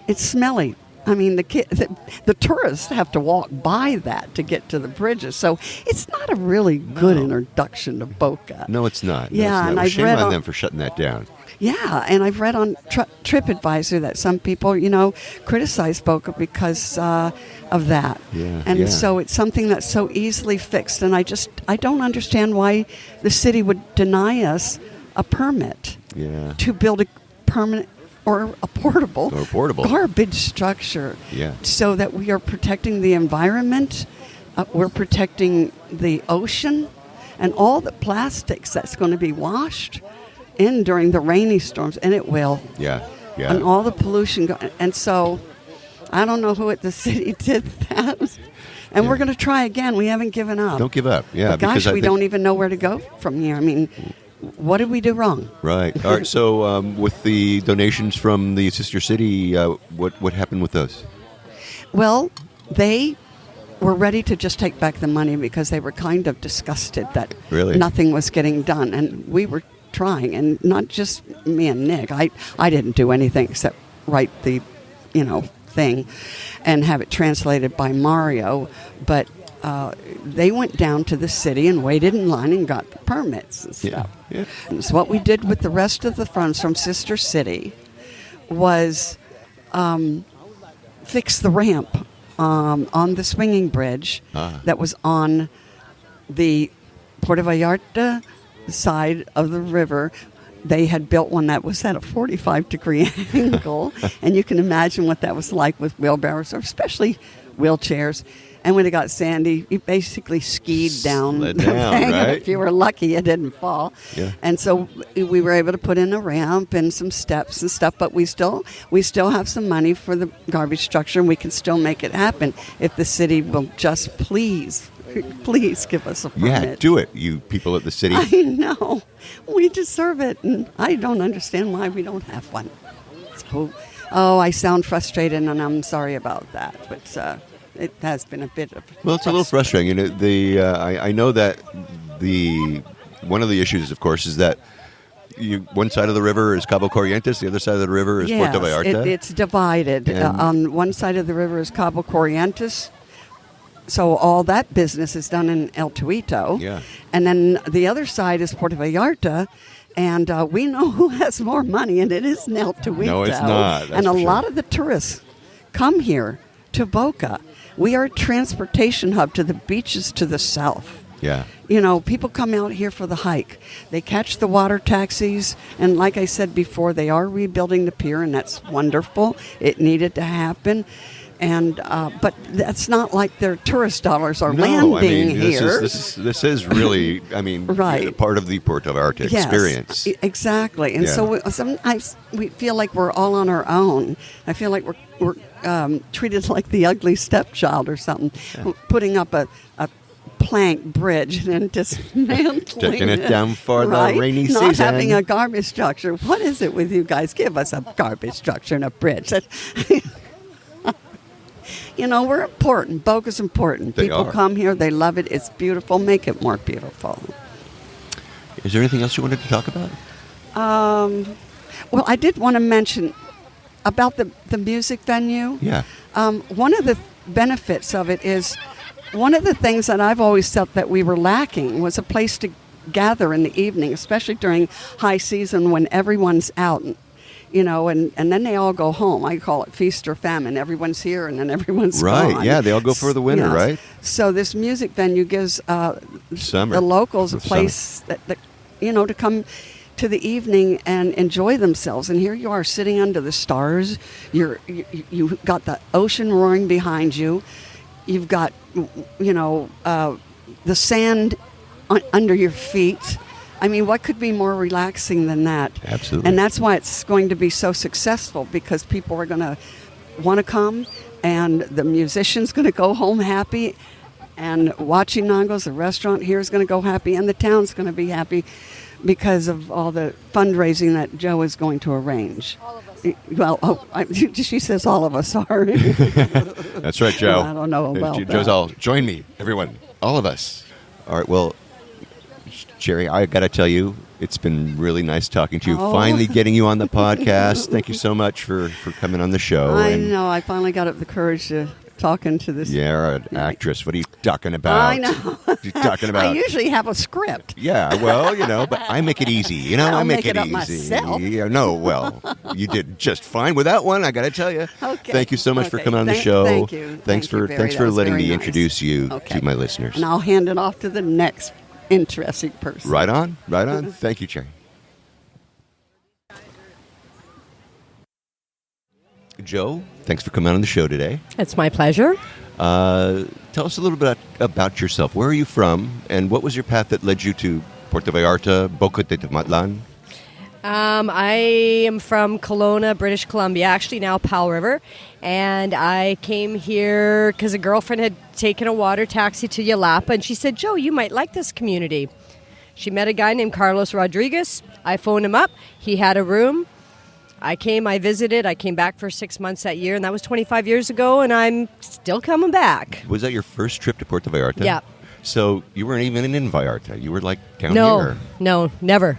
it's smelly. I mean, the tourists have to walk by that to get to the bridges. So it's not a really good introduction to Boca. No, it's not. No, Yeah, it's not. and Well, I've shame read on on- them for shutting that down. Yeah, and I've read on TripAdvisor that some people, criticize Boca because of that. Yeah, and yeah. so it's something that's so easily fixed. And I don't understand why the city would deny us a permit Yeah. to build a permanent or a portable garbage structure. Yeah. So that we are protecting the environment, we're protecting the ocean, and all the plastics that's going to be washed in during the rainy storms, and it will. Yeah. Yeah. And all the pollution. And so I don't know who at the city did that. And we're going to try again. We haven't given up. Don't give up. Yeah. But gosh, because I we think- don't even know where to go from here. I mean, what did we do wrong? Right. All right. So with the donations from the sister city, what happened with those? Well, they were ready to just take back the money because they were kind of disgusted that Really? nothing was getting done. And we were trying, and not just me and Nick. I didn't do anything except write the, thing and have it translated by Mario. But they went down to the city and waited in line and got the permits and stuff. Yeah. And so what we did with the rest of the funds from Sister City was fix the ramp on the swinging bridge that was on the Puerto Vallarta side of the river. They had built one that was at a 45-degree angle, and you can imagine what that was like with wheelbarrows, or especially wheelchairs. And when it got sandy, you basically skied down Slid the down, thing. right? If you were lucky, it didn't fall. Yeah. And so we were able to put in a ramp and some steps and stuff, but we still have some money for the garbage structure, and we can still make it happen if the city will just please give us a permit. Yeah. Do it, you people at the city. I know. We deserve it, and I don't understand why we don't have one. So, I sound frustrated, and I'm sorry about that, but it has been a bit of Well, it's a little frustrating. I know that one of the issues, of course, is that one side of the river is Cabo Corrientes, the other side of the river is Puerto Vallarta. It's divided. And- On one side of the river is Cabo Corrientes, so all that business is done in El Tuito. Yeah. And then the other side is Puerto Vallarta, and we know who has more money, and it isn't El Tuito. No, it's not. That's And a for sure. lot of the tourists come here to Boca. We are a transportation hub to the beaches to the south. Yeah. People come out here for the hike. They catch the water taxis, and like I said before, they are rebuilding the pier, and that's wonderful. It needed to happen. And but that's not like their tourist dollars are landing here. This is really, Right. part of the Puerto Vallarta Yes, experience. Exactly. And Yeah. so sometimes we feel like we're all on our own. I feel like we're treated like the ugly stepchild or something, putting up a plank bridge and then dismantling Taking it down for the right? rainy Not season. having a garbage structure. What is it with you guys? Give us a garbage structure and a bridge. We're important. Boca's important. They People are. come here. They love it. It's beautiful. Make it more beautiful. Is there anything else you wanted to talk about? Well, I did want to mention about the music venue. Yeah. One of the benefits of it is, one of the things that I've always felt that we were lacking was a place to gather in the evening, especially during high season when everyone's out and then they all go home. I call it feast or famine. Everyone's here and then everyone's Right, gone. yeah, they all go for the winter, Yes. right? So this music venue gives Summer. the locals a Summer. place that to come to the evening and enjoy themselves. And here you are sitting under the stars. You've got the ocean roaring behind you. You've got, the sand under your feet. I mean, what could be more relaxing than that? Absolutely. And that's why it's going to be so successful, because people are going to want to come, and the musician's going to go home happy, and Huachinango's, the restaurant here, is going to go happy, and the town's going to be happy because of all the fundraising that Joe is going to arrange. All of us. Well, she says all of us are. That's right, Joe. I don't know about Joe's that. all, join me, everyone, all of us. All right, well, Jerry, I got to tell you, it's been really nice talking to you. Oh. Finally getting you on the podcast. Thank you so much for coming on the show. I And know. I finally got up the courage to talk into this. you're an actress. What are you talking about? I know. What are you talking about? I usually have a script. Yeah, well, but I make it easy. I'll I make make it it up easy. myself. Yeah, no, well, you did just fine with that one. I got to tell you. Okay. Thank you so much for Okay. coming on the Thank- show. thank you. Thanks Thank you, for Barry. thanks That for was letting very me nice. introduce you Okay. to my listeners. And I'll hand it off to the next interesting person. Right on, right on. Thank you, Jerry. Joe, thanks for coming on the show today. It's my pleasure. Tell us a little bit about yourself. Where are you from, and what was your path that led you to Puerto Vallarta, Boca de Tomatlan? I am from Kelowna, British Columbia, actually now Powell River. And I came here because a girlfriend had taken a water taxi to Yalapa, and she said, Joe, you might like this community. She met a guy named Carlos Rodriguez. I phoned him up. He had a room. I visited. I came back for 6 months that year, and that was 25 years ago, and I'm still coming back. Was that your first trip to Puerto Vallarta? Yeah. So you weren't even in Vallarta. You were like down No, here. no, never.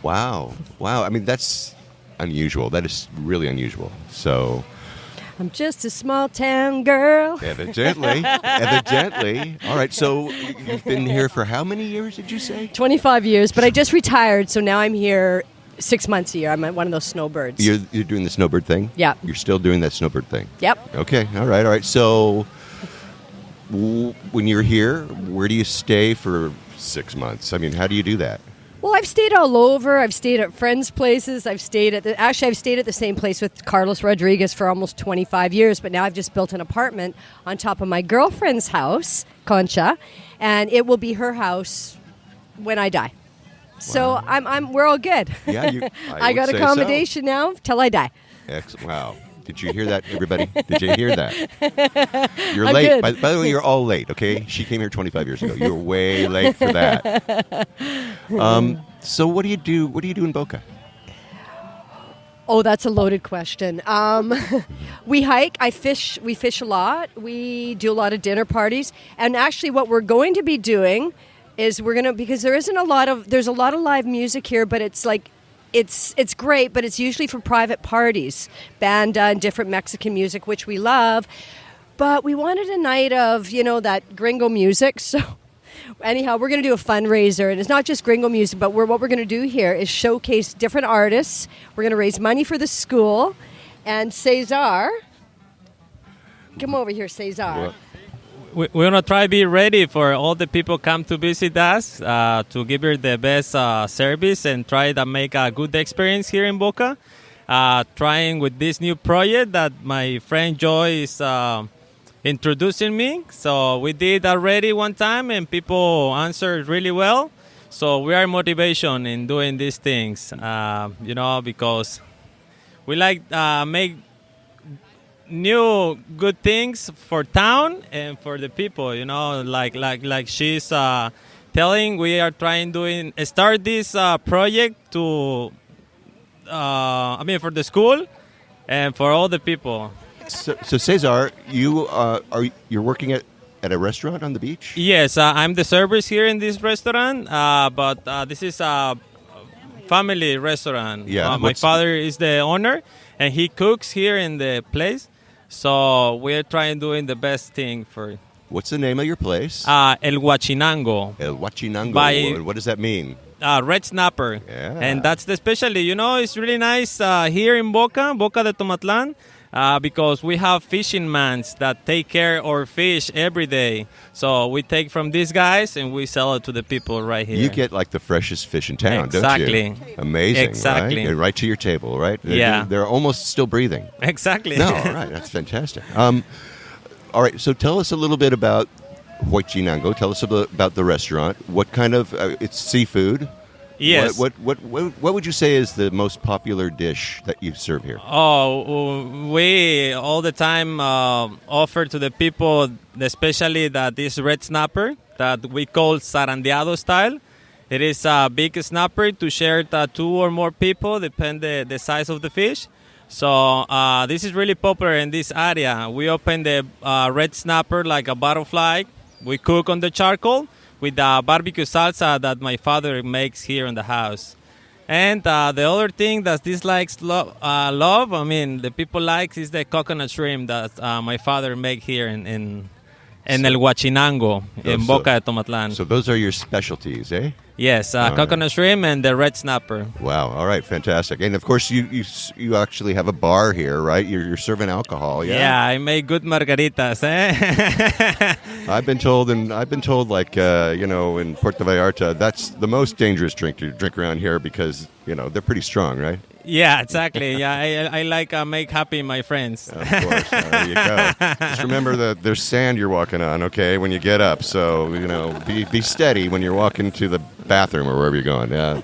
Wow. I mean, that's unusual. That is really unusual. So I'm just a small town girl. evidently. All right. So you've been here for how many years, did you say? 25 years, but I just retired, so now I'm here 6 months a year. I'm one of those snowbirds. You're doing the snowbird thing? Yeah. You're still doing that snowbird thing? Yep. Okay. All right. So when you're here, where do you stay for 6 months? I mean, how do you do that? Well, I've stayed all over. I've stayed at friends' places. I've stayed at the same place with Carlos Rodriguez for almost 25 years, but now I've just built an apartment on top of my girlfriend's house, Concha, and it will be her house when I die. So we're all good. Yeah, I would got say accommodation now till I die. Excellent. Wow. Did you hear that, everybody? Did you hear that? You're I'm late. good. By the way, you're all late, okay? She came here 25 years ago. You're way late for that. So what do you do? What do you do in Boca? Oh, that's a loaded question. We hike. We fish a lot. We do a lot of dinner parties. And actually what we're going to be doing is because there's a lot of live music here, but it's like, it's great, but it's usually for private parties, banda and different Mexican music, which we love. But we wanted a night of, that gringo music. So anyhow, we're going to do a fundraiser, and it's not just gringo music, but what we're going to do here is showcase different artists. We're going to raise money for the school. And Cesar, come over here, Cesar. Well, We're going to try to be ready for all the people come to visit us to give her the best service and try to make a good experience here in Boca. Trying with this new project that my friend Joy is introducing me. So we did already one time and people answered really well. So we are motivation in doing these things, because we like make new good things for town and for the people, like she's telling, we are trying start this project to for the school and for all the people. So Cesar, you're working at a restaurant on the beach? Yes, I'm the service here in this restaurant, but this is a family restaurant. Yeah. My father is the owner and he cooks here in the place. So we're trying doing the best thing for. What's the name of your place? El Huachinango. El Huachinango. By- What does that mean? red snapper. Yeah. And that's the specialty. You know, it's really nice here in Boca de Tomatlan, because we have fishing mans that take care of our fish every day. So we take from these guys and we sell it to the people right here. You get like the freshest fish in town, Exactly. don't you? Amazing, Exactly. right? And right to your table, right? Yeah. They're almost still breathing. Exactly. No, all right, that's fantastic. All right, so tell us a little bit about Huaychinango. Tell us about the restaurant. What kind of it's seafood? Yes. What would you say is the most popular dish that you serve here? Oh, we all the time offer to the people, especially that this red snapper that we call zarandeado style. It is a big snapper to share 2 or more people, depend the size of the fish. So this is really popular in this area. We open the red snapper like a butterfly. We cook on the charcoal with the barbecue salsa that my father makes here in the house. And the other thing that this likes love, I mean, the people like is the coconut shrimp that my father make here in El Huachinango, in Boca de Tomatlan. So those are your specialties, eh? Yes, coconut shrimp and the red snapper. Wow. All right. Fantastic. And of course, you actually have a bar here, right? You're serving alcohol. Yeah. Yeah, I make good margaritas. I've been told, like in Puerto Vallarta, that's the most dangerous drink to drink around here because they're pretty strong, right? Yeah, exactly. Yeah, I like make happy my friends. Of course. There you go. Just remember that there's sand you're walking on, okay, when you get up. So, be steady when you're walking to the bathroom or wherever you're going. Yeah.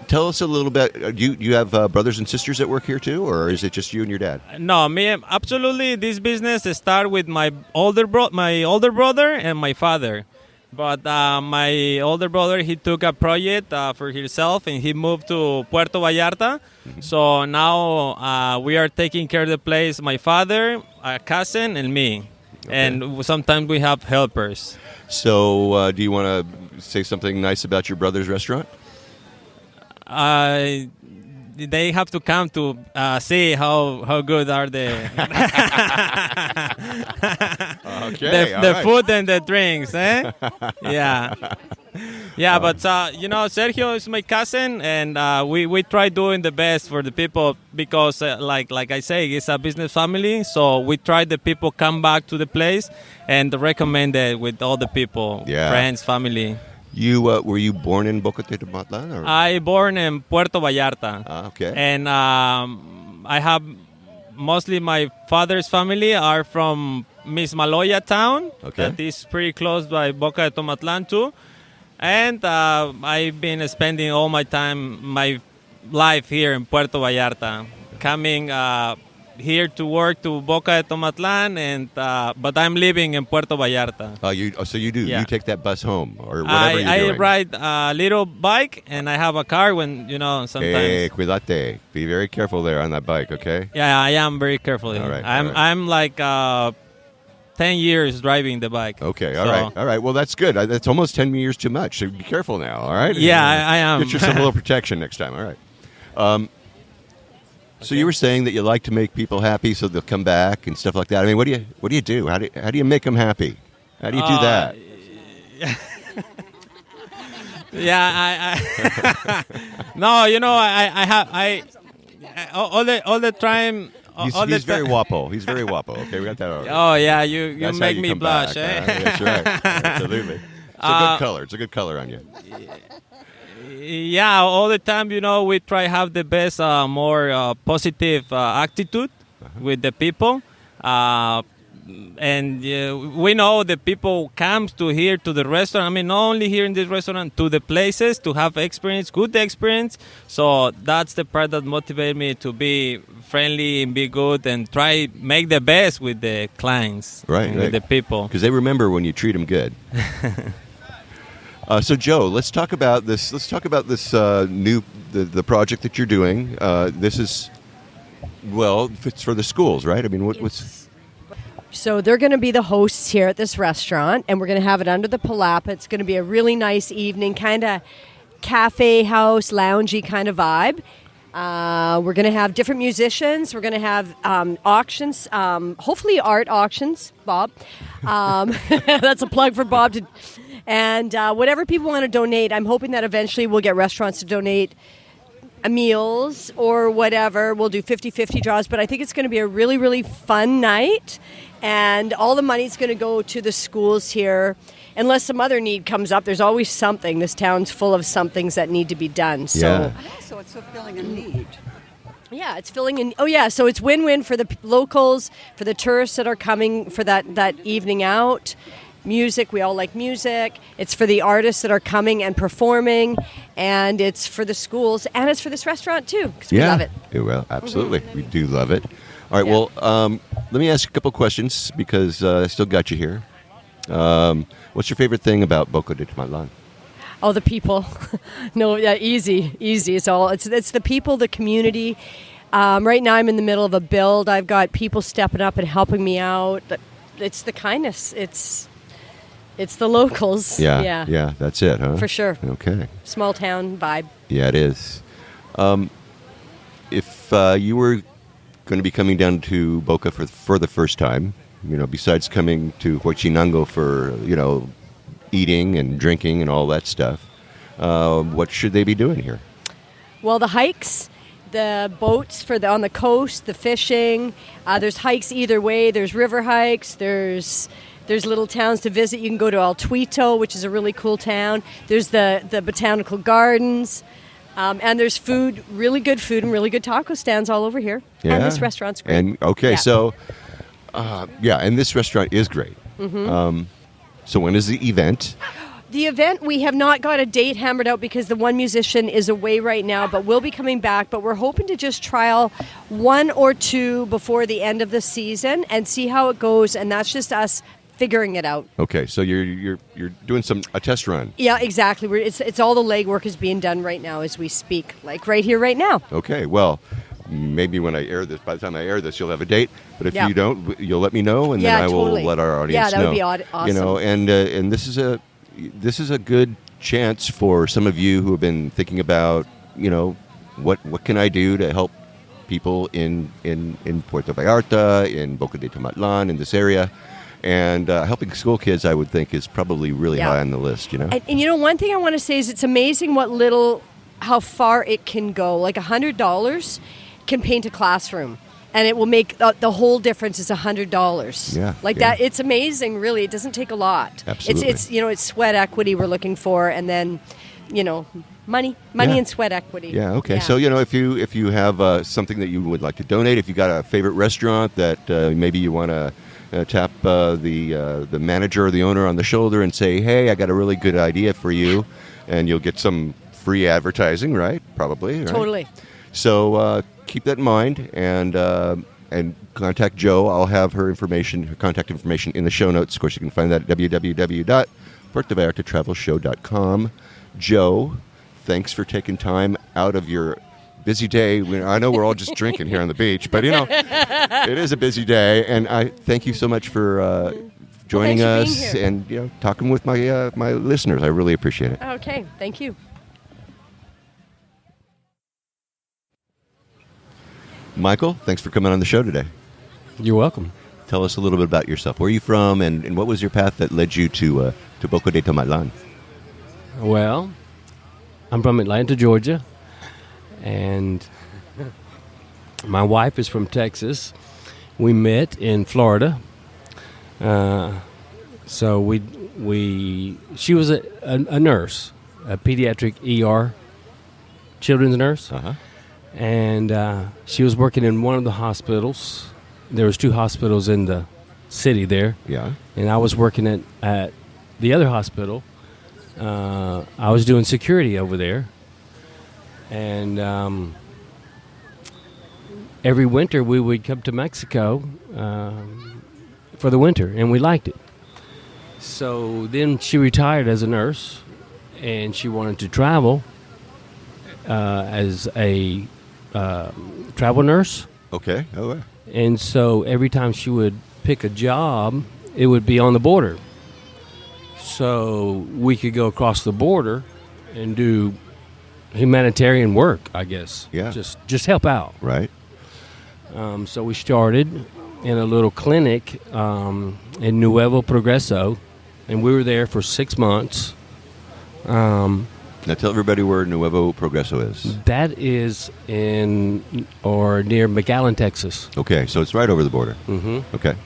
Tell us a little bit. Do you have brothers and sisters that work here too, or is it just you and your dad? No, me absolutely. This business started with my older brother and my father. But my older brother, he took a project for himself and he moved to Puerto Vallarta. Mm-hmm. So now we are taking care of the place, my father, a cousin, and me. Okay. And sometimes we have helpers. So do you want to say something nice about your brother's restaurant? They have to come to see how good are the the food and the drinks, eh? Yeah. But Sergio is my cousin, and we try doing the best for the people because, like I say, it's a business family. So we try the people come back to the place and recommend it with all the people, friends, family. Were you born in Boca de Tomatlan? Or? I born in Puerto Vallarta. Okay. And I have mostly my father's family are from Mismaloya town. Okay. That is pretty close by Boca de Tomatlan too. And I've been spending all my life here in Puerto Vallarta, coming here to work to Boca de Tomatlan, but I'm living in Puerto Vallarta. So you do? Yeah. You take that bus home or whatever you're doing? I ride a little bike, and I have a car when, sometimes. Hey, cuídate. Be very careful there on that bike, okay? Yeah, I am very careful. All right, I'm like 10 years driving the bike. Okay, all right. Well, that's good. That's almost 10 years too much. So be careful now, all right? Yeah, I am. Get yourself a little protection next time, all right? So you were saying that you like to make people happy, so they'll come back and stuff like that. I mean, what do you do? How do you make them happy? How do you do that? No, I all the time. He's very guapo. He's very guapo. Okay, we got that. Already. Oh yeah, you make me blush. Eh? That's right. Absolutely. It's a good color. It's a good color on you. Yeah, all the time, we try to have the best, more positive attitude with the people. And we know the people comes to here to the restaurant. I mean, not only here in this restaurant, to the places to have good experience. So that's the part that motivated me to be friendly and be good and try make the best with the clients, with the people, because they remember when you treat them good. So Joe, let's talk about this. Let's talk about this the project that you're doing. This is it's for the schools, right? I mean, what's So they're going to be the hosts here at this restaurant, and we're going to have it under the palapa. It's going to be a really nice evening, kind of cafe house, loungy kind of vibe. We're going to have different musicians. We're going to have auctions, hopefully art auctions, Bob. That's a plug for Bob. And whatever people want to donate, I'm hoping that eventually we'll get restaurants to donate meals or whatever. We'll do 50-50 draws, but I think it's going to be a really, really fun night. And all the money's going to go to the schools here. Unless some other need comes up, there's always something. This town's full of somethings that need to be done. So, Yeah. So it's fulfilling a need. yeah, it's filling in. Oh, yeah, so it's win-win for the locals, for the tourists that are coming for that evening out. Music, we all like music. It's for the artists that are coming and performing, and it's for the schools, and it's for this restaurant too, because we love it. Yeah, well, absolutely. We do love it. All right, Yeah. well, let me ask you a couple questions because I still got you here. What's your favorite thing about Boca de Tomatlan? Oh, the people. No, yeah, easy. It's the people, the community. Right now I'm in the middle of a build. I've got people stepping up and helping me out. It's the kindness. It's the locals. Yeah, that's it, huh? For sure. Okay. Small town vibe. Yeah, it is. If you were going to be coming down to Boca for the first time, besides coming to Huachinango for, eating and drinking and all that stuff, what should they be doing here? Well, the hikes, the boats on the coast, the fishing. There's hikes either way. There's river hikes. There's little towns to visit. You can go to El Tuito, which is a really cool town. There's the botanical gardens. And there's food, really good food, and really good taco stands all over here. Yeah. And this restaurant's great. And okay, Yeah. so and this restaurant is great. Mm-hmm. So when is the event? The event, we have not got a date hammered out because the one musician is away right now, but we'll be coming back. But we're hoping to just trial one or two before the end of the season and see how it goes. And that's just us figuring it out. Okay, so you're doing a test run. Yeah, exactly. It's all the legwork is being done right now as we speak, like right here, right now. Okay, well, maybe when I air this, by the time I air this, you'll have a date. But if Yeah. you don't, you'll let me know, and then I will totally. let our audience know. Yeah, that would be awesome. And this is a good chance for some of you who have been thinking about, what can I do to help people in Puerto Vallarta, in Boca de Tomatlan, in this area. And helping school kids, I would think, is probably really high on the list, And one thing I want to say is it's amazing how far it can go. Like $100 can paint a classroom, and it will make the whole difference is $100. Yeah, that. It's amazing, really. It doesn't take a lot. Absolutely. It's sweat equity we're looking for, and then, money and sweat equity. Yeah. Okay. So if you have something that you would like to donate, if you got a favorite restaurant that maybe you want to tap the manager or the owner on the shoulder and say, "Hey, I got a really good idea for you," and you'll get some free advertising, right? Probably. Right? Totally. So keep that in mind and contact Jo. I'll have her contact information in the show notes. Of course, you can find that at www.puertovallartatravelshow.com. Jo, thanks for taking time out of your busy day. I know we're all just drinking here on the beach, but it is a busy day, and I thank you so much for joining us and talking with my my listeners. I really appreciate it. Okay, thank you. Michael, thanks for coming on the show today. You're welcome. Tell us a little bit about yourself. Where are you from, and what was your path that led you to Boca de Tomatlan? Well, I'm from Atlanta, Georgia, and my wife is from Texas. We met in Florida. So she was a nurse, a pediatric ER children's nurse. Uh-huh. And she was working in one of the hospitals. There was 2 hospitals in the city there. Yeah. And I was working at the other hospital. I was doing security over there. And every winter we would come to Mexico for the winter, and we liked it. So then she retired as a nurse, and she wanted to travel as a travel nurse. Okay. Oh, yeah. And so every time she would pick a job, it would be on the border. So we could go across the border and do humanitarian work, I guess. Yeah. Just help out. Right. So we started in a little clinic in Nuevo Progreso, and we were there for 6 months. Now tell everybody where Nuevo Progreso is. That is in or near McAllen, Texas. Okay, so it's right over the border. Mm-hmm. Okay.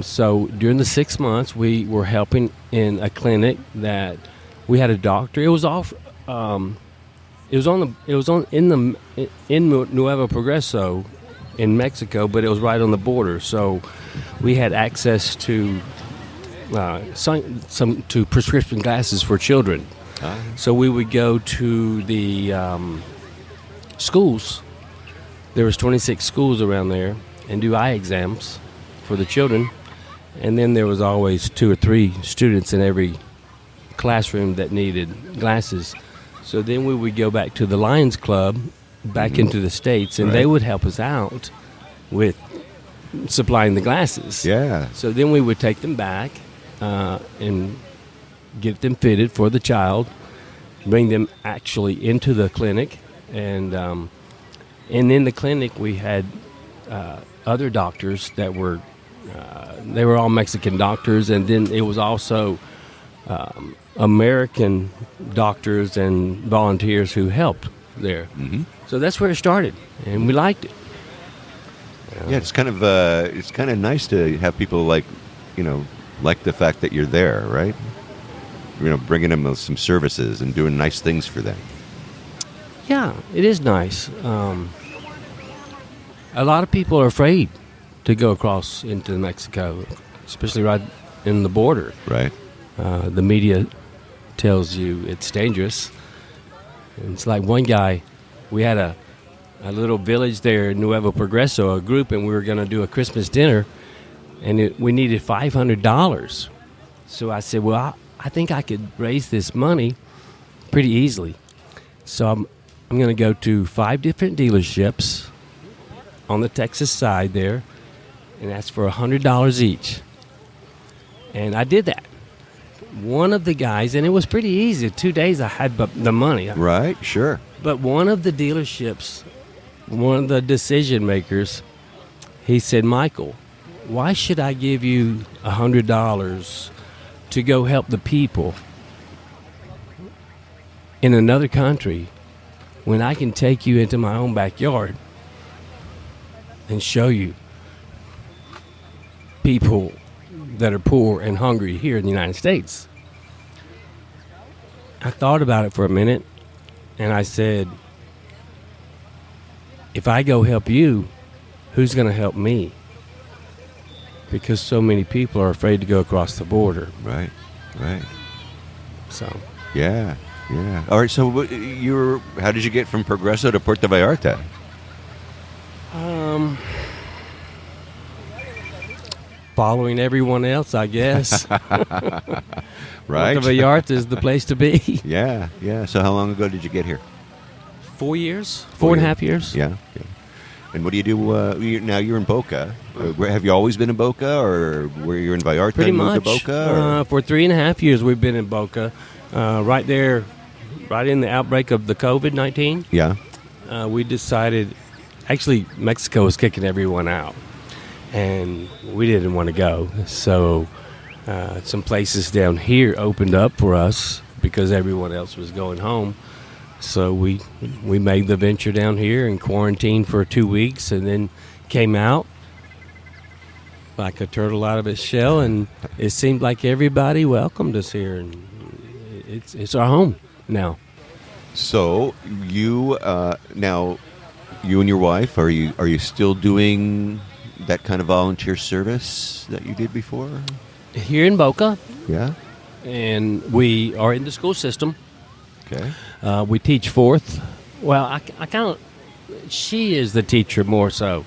So during the 6 months, we were helping in a clinic that we had a doctor. It was off. In Nuevo Progreso, in Mexico, but it was right on the border. So we had access to some prescription glasses for children. So we would go to the schools. There was 26 schools around there, and do eye exams for the children. And then there was always 2 or 3 students in every classroom that needed glasses. So then we would go back to the Lions Club, back into the States, and they would help us out with supplying the glasses. Yeah. So then we would take them back and get them fitted for the child, bring them actually into the clinic, and in the clinic we had other doctors that were they were all Mexican doctors, and then it was also American doctors and volunteers who helped there. Mm-hmm. So that's where it started, and we liked it. Yeah, it's kind of nice to have people like the fact that you're there, right? Bringing them some services and doing nice things for them. Yeah, it is nice. A lot of people are afraid to go across into Mexico, especially right in the border. Right. The media tells you it's dangerous. And it's like one guy, we had a little village there in Nuevo Progreso, a group, and we were going to do a Christmas dinner, and we needed $500. So I said, well, I think I could raise this money pretty easily. So I'm going to go to 5 different dealerships on the Texas side there and ask for $100 each. And I did that. One of the guys, and it was pretty easy. 2 days I had the money. Right, sure. But one of the dealerships, one of the decision makers, he said, Michael, why should I give you $100 to go help the people in another country when I can take you into my own backyard and show you people that are poor and hungry here in the United States? I thought about it for a minute, and I said, if I go help you, who's going to help me? Because so many people are afraid to go across the border. Right. So. Yeah. All right, so how did you get from Progreso to Puerto Vallarta? Following everyone else, I guess. Right. Puerto Vallarta is the place to be. Yeah. So how long ago did you get here? 4 years. 4.5 years. Yeah. And what do you do? Now you're in Boca. Have you always been in Boca, or were you in Vallarta Pretty and moved much. to Boca? For 3.5 years we've been in Boca. Right there, right in the outbreak of the COVID-19. Yeah. We decided, actually Mexico was kicking everyone out, and we didn't want to go. So some places down here opened up for us because everyone else was going home. So we made the venture down here and quarantined for 2 weeks, and then came out like a turtle out of its shell, and it seemed like everybody welcomed us here, and it's our home now. So you now, you and your wife, are you still doing that kind of volunteer service that you did before? Here in Boca. Yeah. And we are in the school system. Okay. We teach 4th. Well, I kind of. She is the teacher more so.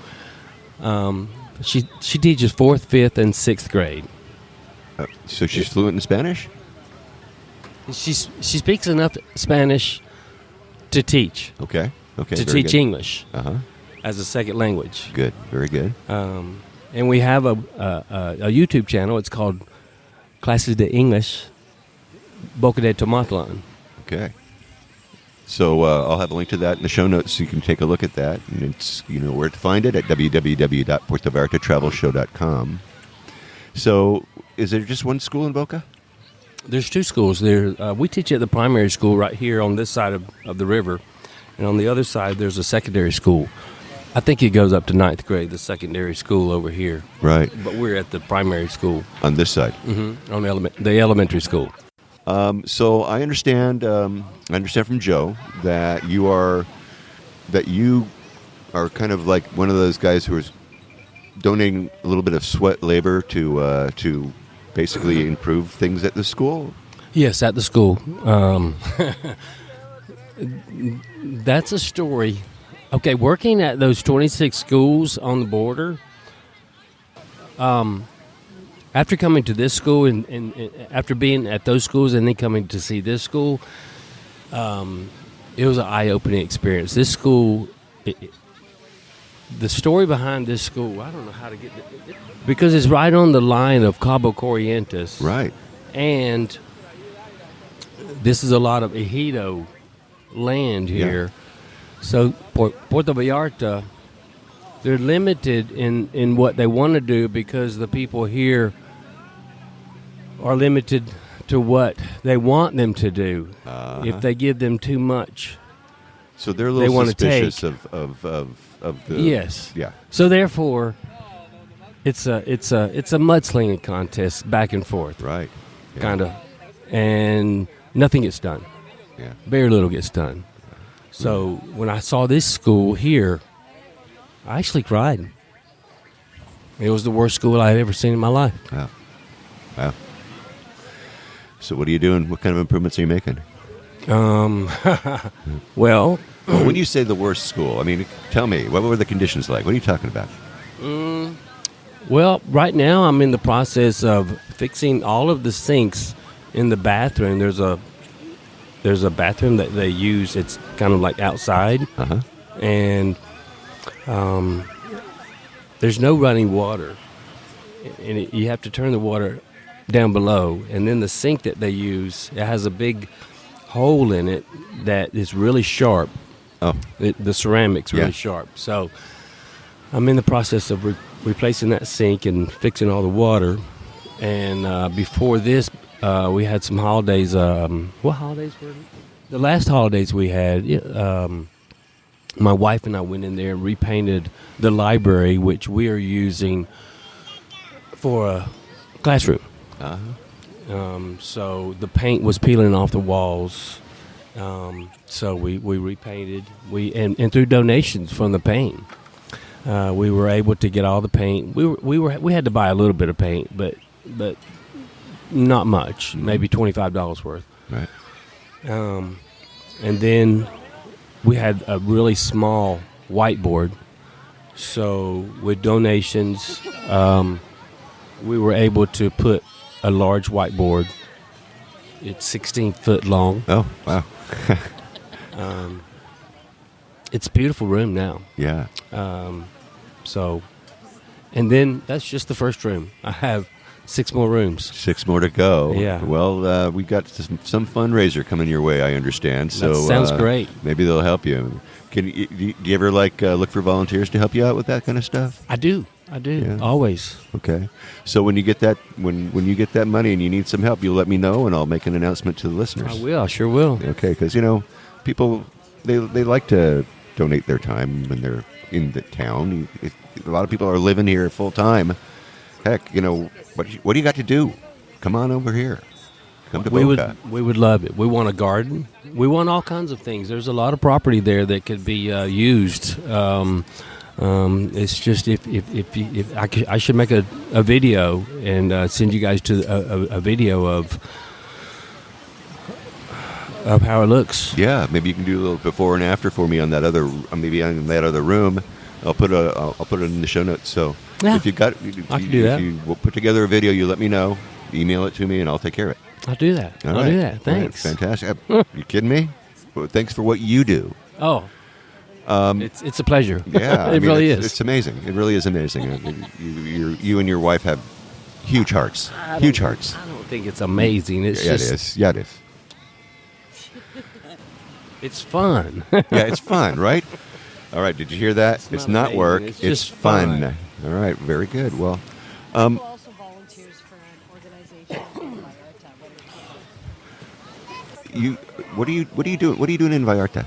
She teaches 4th, 5th, and 6th grade. So she's fluent in Spanish? She speaks enough Spanish to teach. Okay. To teach good. English as a second language. Good. Very good. And we have a YouTube channel. It's called Classes de English, Boca de Tomatlan. Okay. So I'll have a link to that in the show notes so you can take a look at that. And it's, where to find it at www.puertovallartatravelshow.com. So is there just one school in Boca? There's 2 schools there. We teach at the primary school right here on this side of the river, and on the other side there's a secondary school. I think it goes up to 9th grade, the secondary school over here. Right. But we're at the primary school. On this side. Mm-hmm. On the elementary school. So I understand from Joe that you are kind of like one of those guys who is donating a little bit of sweat labor to basically improve things at the school. Yes, at the school. That's a story. Okay, working at those 26 schools on the border, after coming to this school and after being at those schools and then coming to see this school, it was an eye-opening experience. This school, the story behind this school, I don't know how to get it, because it's right on the line of Cabo Corrientes. Right. And this is a lot of ejido land here. Yeah. So Puerto Vallarta, they're limited in what they want to do because the people here are limited to what they want them to do. If they give them too much, so they're a little suspicious of the yes. Yeah. So therefore, it's a mudslinging contest back and forth. Right. Yeah. Kind of, and nothing gets done. Yeah. Very little gets done. So when I saw this school here, I actually cried. It was the worst school I had ever seen in my life. Wow. Wow. So what are you doing? What kind of improvements are you making? Well, when you say the worst school, I mean, tell me, what were the conditions like? What are you talking about? Well, right now I'm in the process of fixing all of the sinks in the bathroom. There's a bathroom that they use. It's kind of like outside, and there's no running water, and you have to turn the water down below. And then the sink that they use, it has a big hole in it that is really sharp. Oh, the ceramic's really sharp. So I'm in the process of replacing that sink and fixing all the water. And before this, we had some holidays. What holidays were it? The last holidays we had, my wife and I went in there and repainted the library, which we are using for a classroom. So the paint was peeling off the walls. So we repainted. And through donations from the paint, we were able to get all the paint. We had to buy a little bit of paint, but not much, maybe $25 worth. Right. And then we had a really small whiteboard. So with donations, we were able to put a large whiteboard. It's 16 foot long. Oh, wow. It's a beautiful room now. Yeah. So, and then that's just the first room. I have 6 more rooms. 6 more to go. Yeah. Well, we've got some fundraiser coming your way, I understand. So that sounds great. Maybe they'll help you. Do you ever look for volunteers to help you out with that kind of stuff? I do. Yeah. Always. Okay. So when you get that when you get that money and you need some help, you'll let me know, and I'll make an announcement to the listeners. I will. I sure will. Okay, because people they like to donate their time when they're in the town. A lot of people are living here full time. Heck, what do you got to do? Come on over here. Come to Boca. We would love it. We want a garden. We want all kinds of things. There's a lot of property there that could be used. It's just if I should make a video and send you guys to a video of how it looks. Yeah, maybe you can do a little before and after for me on that other room. I'll put it in the show notes. So yeah, if you will put together a video, you let me know. Email it to me, and I'll take care of it. I'll do that. All I'll right. do that. Thanks. All right. Fantastic. You kidding me? Well, thanks for what you do. Oh, it's a pleasure. Yeah, it really is. It's amazing. It really is amazing. You and your wife have huge hearts. Huge hearts. I don't think it's amazing. It's it just is. Yeah, it is. It's fun. Yeah, it's fun, right? All right. Did you hear that? It's not amazing. work. It's It's just fun. fun. All right. Very good. Well, also volunteers for an What are you doing? What are you doing in Vallarta?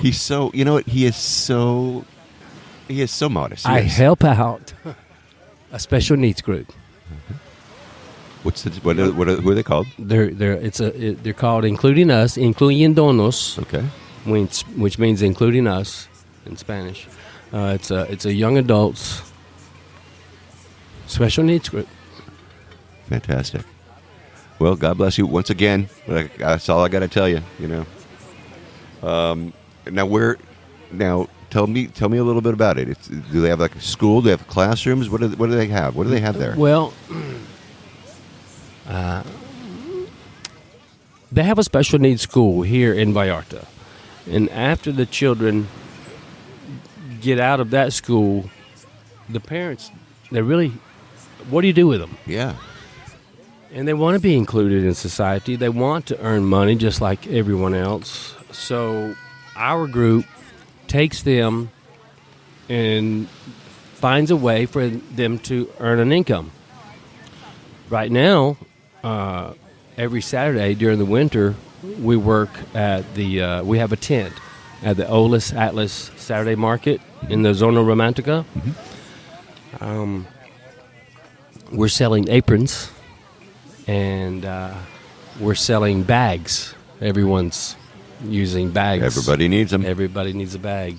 He's so. You know what? He is so modest. I help out a special needs group. Who are they called? They're called Including Us, Incluyéndonos. Okay. Which means including us in Spanish. It's a young adults special needs group. Fantastic. Well, God bless you once again. That's all I got to tell you. Now tell me a little bit about it. Do they have like a school? Do they have classrooms? What do they have? What do they have there? Well, they have a special needs school here in Vallarta, and after the children get out of that school, the parents, what do you do with them? Yeah. And they want to be included in society. They want to earn money just like everyone else. So our group takes them and finds a way for them to earn an income. Right now, every Saturday during the winter, we work at we have a tent at the Olis Atlas Saturday Market in the Zona Romantica. Mm-hmm. We're selling aprons, and we're selling bags. Everyone's using bags. Everybody needs them. Everybody needs a bag.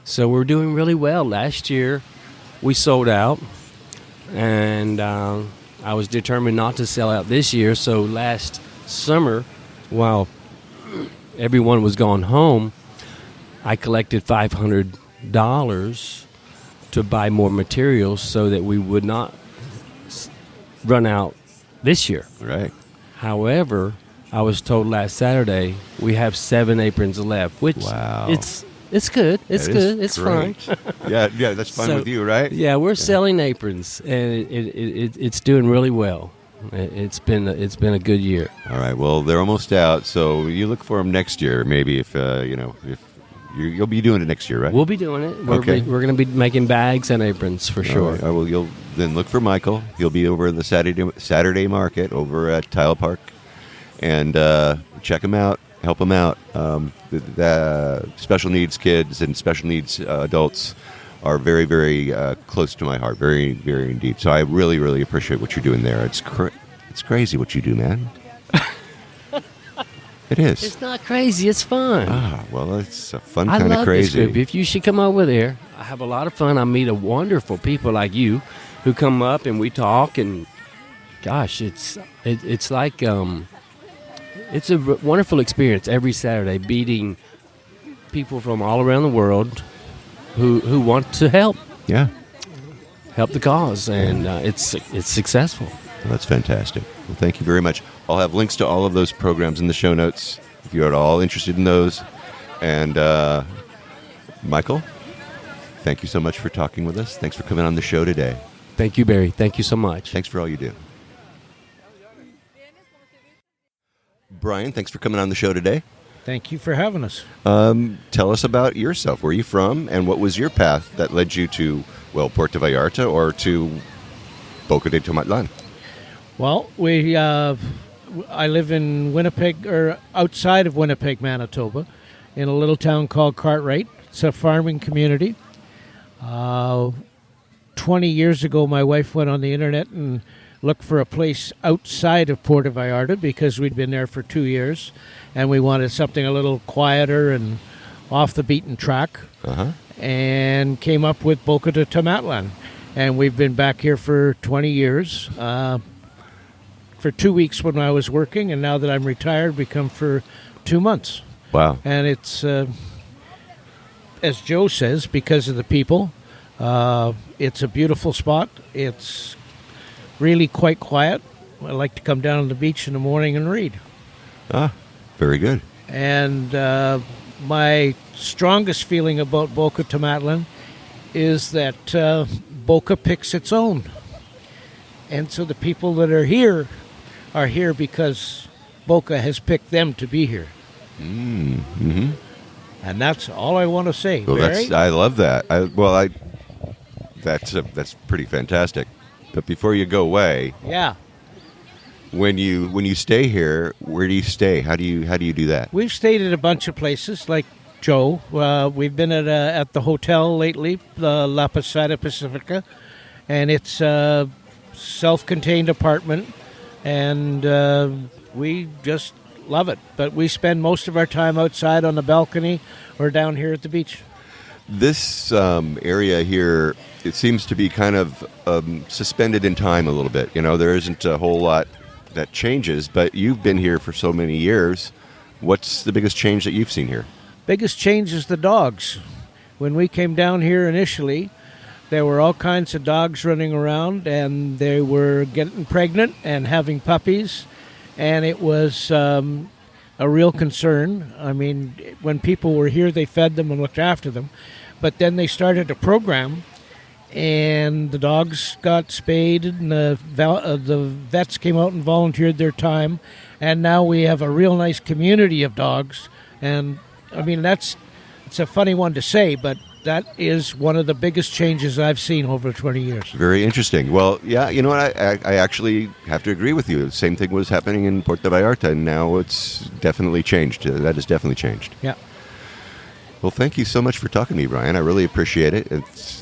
So we're doing really well. Last year, we sold out, and I was determined not to sell out this year. So last summer, while everyone was gone home, I collected $500 to buy more materials so that we would not run out this year. Right. However, I was told last Saturday we have 7 aprons left, which it's good. It's good. It's great. fine. yeah, that's fine with you, right? Yeah, we're selling aprons, and it's doing really well. It's been a good year. All right. Well, they're almost out, so you look for them next year. Maybe if you'll be doing it next year, right? We'll be doing it. We're going to be making bags and aprons for sure. Right. Well, you'll then look for Michael. He'll be over in the Saturday market over at Tile Park, and check him out. Help him out. The special needs kids and special needs adults are very, very close to my heart. Very, very indeed. So I really, really appreciate what you're doing there. It's crazy what you do, man. It is. It's not crazy. It's fun. Well, it's a fun kind of I love crazy. this group. If you should come over there, I have a lot of fun. I meet a wonderful people like you who come up and we talk. And gosh, it's like it's a wonderful experience every Saturday, meeting people from all around the world who want to help. Yeah. Help the cause, and it's successful. Well, that's fantastic. Well, thank you very much. I'll have links to all of those programs in the show notes if you're at all interested in those. And Michael, thank you so much for talking with us. Thanks for coming on the show today. Thank you, Barry. Thank you so much. Thanks for all you do. Brian, thanks for coming on the show today. Thank you for having us. Tell us about yourself. Where are you from, and what was your path that led you to, Puerto Vallarta or to Boca de Tomatlan? Well, I live in Winnipeg, or outside of Winnipeg, Manitoba, in a little town called Cartwright. It's a farming community. 20 years ago, my wife went on the internet and looked for a place outside of Puerto Vallarta because we'd been there for 2 years, and we wanted something a little quieter and off the beaten track, and came up with Boca de Tomatlan. And we've been back here for 20 years. For 2 weeks when I was working, and now that I'm retired, we come for 2 months. Wow. And it's, as Joe says, because of the people. It's a beautiful spot. It's really quite quiet. I like to come down to the beach in the morning and read. Very good. And my strongest feeling about Boca Tomatlan is that Boca picks its own. And so the people that are here because Boca has picked them to be here. Mm-hmm. And that's all I want to say. Well, Barry? I love that. That's pretty fantastic. But before you go away, Yeah. when you stay here, where do you stay? How do you do that? We've stayed at a bunch of places, like Joe. We've been at the hotel lately, La Posada Pacifica, and it's a self-contained apartment, and we just love it. But we spend most of our time outside on the balcony or down here at the beach. This area here, it seems to be kind of suspended in time a little bit. You know, there isn't a whole lot that changes, but you've been here for so many years. What's the biggest change that you've seen here? Biggest change is the dogs. When we came down here initially, there were all kinds of dogs running around, and they were getting pregnant and having puppies, and it was a real concern. I mean, when people were here, they fed them and looked after them, but then they started a program, and the dogs got spayed, and the vets came out and volunteered their time, and now we have a real nice community of dogs. And I mean, it's a funny one to say, but that is one of the biggest changes I've seen over 20 years. Very interesting. Well, yeah, you know what? I actually have to agree with you. The same thing was happening in Puerto Vallarta, and now it's definitely changed. That has definitely changed. Yeah. Well, thank you so much for talking to me, Brian. I really appreciate it.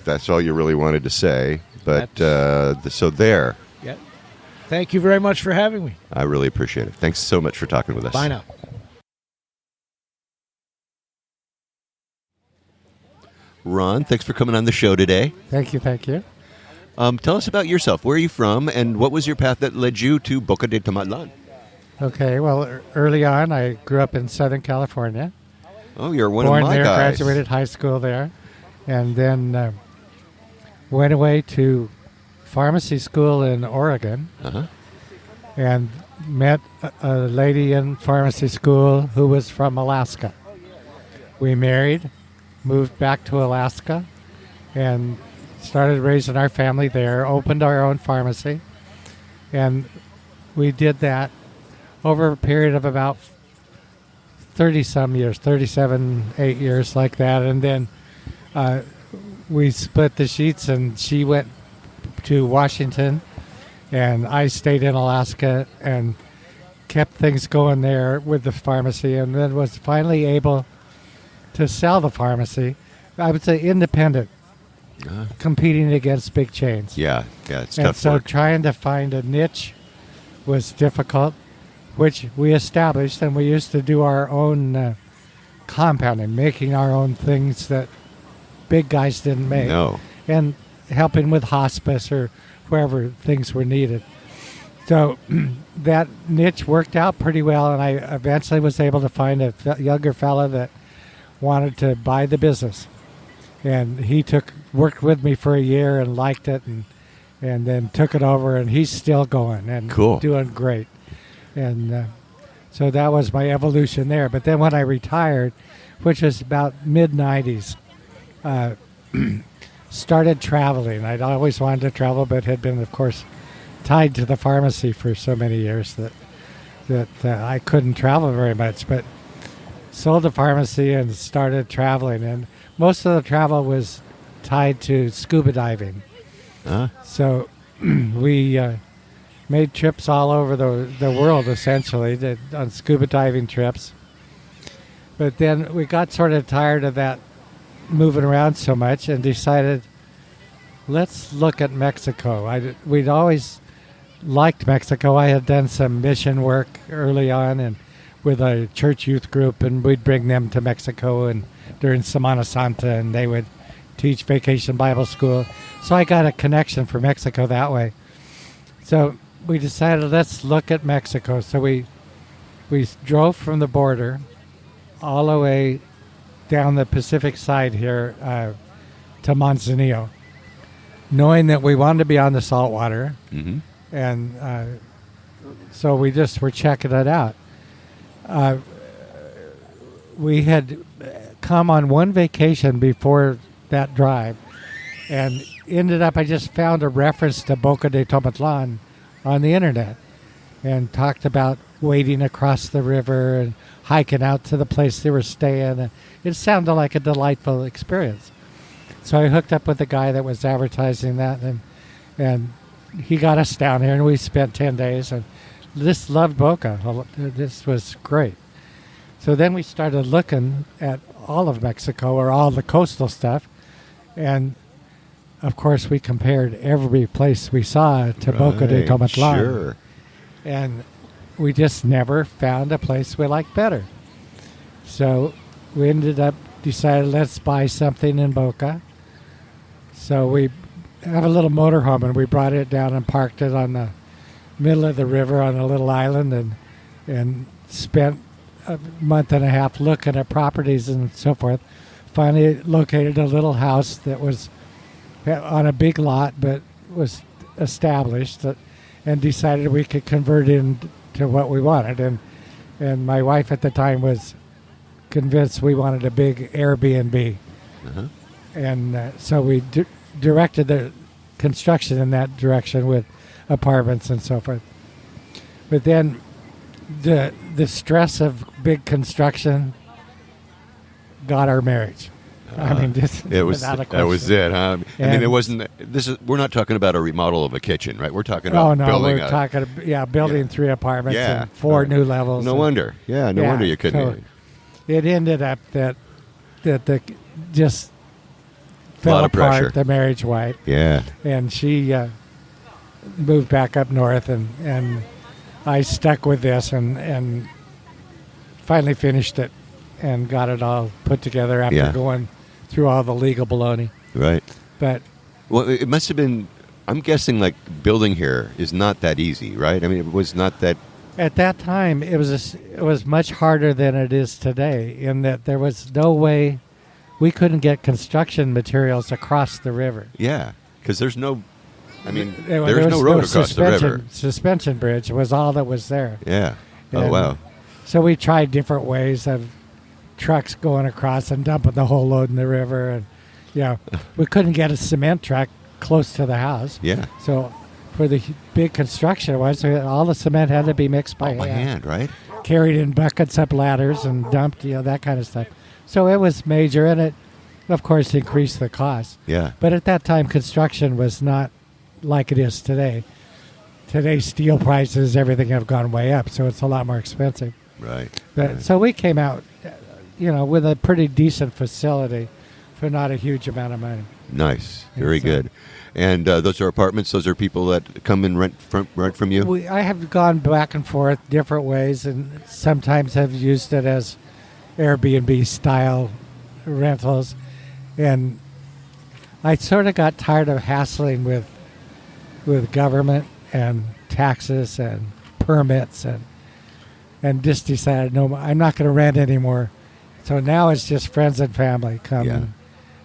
That's all you really wanted to say. But so there. Yeah. Thank you very much for having me. I really appreciate it. Thanks so much for talking with us. Bye now. Ron, thanks for coming on the show today. Thank you. Tell us about yourself. Where are you from, and what was your path that led you to Boca de Tomatlan? Okay, well, early on, I grew up in Southern California. Oh, you're one Born of my there, guys. graduated high school there, and then went away to pharmacy school in Oregon, and met a lady in pharmacy school who was from Alaska. We married, moved back to Alaska, and started raising our family there, opened our own pharmacy, and we did that over a period of about 30-some years, 37, 8 years like that, and then we split the sheets, and she went to Washington, and I stayed in Alaska and kept things going there with the pharmacy, and then was finally able to sell the pharmacy. I would say independent, competing against big chains. Yeah, it's and tough so work. trying to find a niche was difficult, which we established, and we used to do our own compounding, making our own things that big guys didn't make. No. And helping with hospice or wherever things were needed. So that niche worked out pretty well, and I eventually was able to find a younger fella that wanted to buy the business. And he worked with me for a year and liked it, and then took it over, and he's still going and doing great. And so that was my evolution there. But then when I retired, which was about mid-90s, started traveling. I'd always wanted to travel, but had been, of course, tied to the pharmacy for so many years that I couldn't travel very much. But sold the pharmacy and started traveling. And most of the travel was tied to scuba diving. So we made trips all over the world, essentially, on scuba diving trips. But then we got sort of tired of that moving around so much and decided, let's look at Mexico. We'd always liked Mexico. I had done some mission work early on and with a church youth group, and we'd bring them to Mexico and during Semana Santa, and they would teach Vacation Bible School. So I got a connection for Mexico that way. So we decided, let's look at Mexico. So we drove from the border all the way down the Pacific side here to Manzanillo, knowing that we wanted to be on the saltwater. Mm-hmm. And so we just were checking it out. We had come on one vacation before that drive and ended up, I just found a reference to Boca de Tomatlan on the internet and talked about wading across the river and hiking out to the place they were staying. And it sounded like a delightful experience. So I hooked up with the guy that was advertising that, and he got us down here, and we spent 10 days, and just loved Boca. This was great. So then we started looking at all of Mexico, or all the coastal stuff, and of course we compared every place we saw to Boca de Tomatlan. Sure. And we just never found a place we liked better. So we ended up decided, let's buy something in Boca. So we have a little motorhome, and we brought it down and parked it on the middle of the river on a little island, and spent a month and a half looking at properties and so forth. Finally located a little house that was on a big lot but was established, and decided we could convert into what we wanted. And my wife at the time was convinced we wanted a big Airbnb. Uh-huh. And so we directed the construction in that direction with apartments and so forth. But then the stress of big construction got our marriage. I mean, just it was without a that was question. it, huh? I mean, it wasn't. We're not talking about a remodel of a kitchen, right? We're talking about building. We're talking, building 3 apartments and 4 new levels. No wonder. Yeah, no wonder you couldn't. So it ended up that the just fell lot of apart. pressure. The marriage wife. Yeah. And she moved back up north, and I stuck with this and finally finished it and got it all put together after going through all the legal baloney. Right. But well, it must have been. I'm guessing like building here is not that easy, right? I mean, it was not that. At that time, it was much harder than it is today, in that there was no way we couldn't get construction materials across the river. Yeah, because there's no. I mean, there there's was no road across the river. Suspension bridge was all that was there. Yeah. Oh, And wow. So we tried different ways of trucks going across and dumping the whole load in the river, and we couldn't get a cement truck close to the house. Yeah. So for the big construction, all the cement had to be mixed by hand, right? Carried in buckets up ladders and dumped, that kind of stuff. So it was major, and it, of course, increased the cost. Yeah. But at that time, construction was not like it is today. Today, steel prices, everything have gone way up, so it's a lot more expensive. Right. But, so we came out, with a pretty decent facility for not a huge amount of money. Nice. Very good. And those are apartments? Those are people that come and rent from you? I have gone back and forth different ways, and sometimes have used it as Airbnb-style rentals. And I sort of got tired of hassling with government and taxes and permits, and just decided, no, I'm not going to rent anymore. So now it's just friends and family come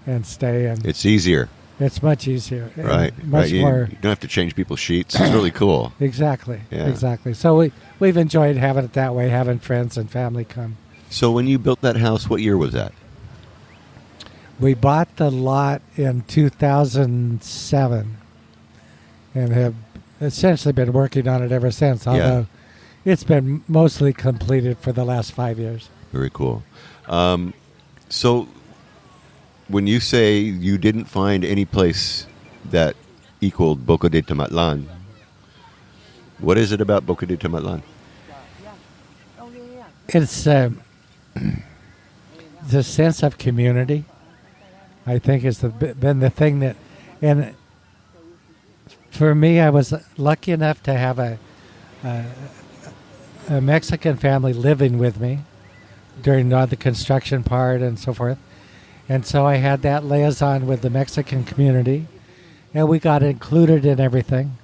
and stay. And it's easier. It's much easier. Right. Much more. You don't have to change people's sheets. It's really cool. Exactly. Yeah. Exactly. So we've enjoyed having it that way, having friends and family come. So when you built that house, what year was that? We bought the lot in 2007 and have essentially been working on it ever since, although it's been mostly completed for the last 5 years. Very cool. So when you say you didn't find any place that equaled Boca de Tomatlan, what is it about Boca de Tomatlan? It's the sense of community, I think, has been the thing that, and for me, I was lucky enough to have a Mexican family living with me during the construction part and so forth. And so I had that liaison with the Mexican community, and we got included in everything,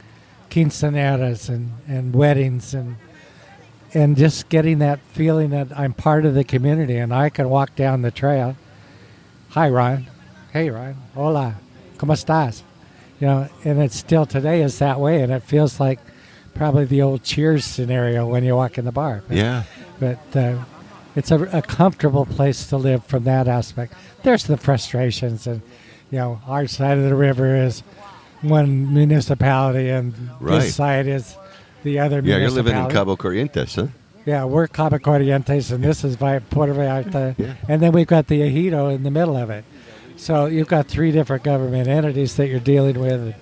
quinceañeras and weddings, and just getting that feeling that I'm part of the community, and I can walk down the trail. Hi, Ron. Hey, Ron. Hola. ¿Cómo estás? And it still today is that way, and it feels like probably the old Cheers scenario when you walk in the bar. But it's a comfortable place to live from that aspect. There's the frustrations, and our side of the river is one municipality, and this side is the other municipality. Yeah, you're living in Cabo Corrientes, huh? Yeah, we're Cabo Corrientes, and this is Puerto Vallarta, and then we've got the Ejido in the middle of it. So you've got 3 different government entities that you're dealing with.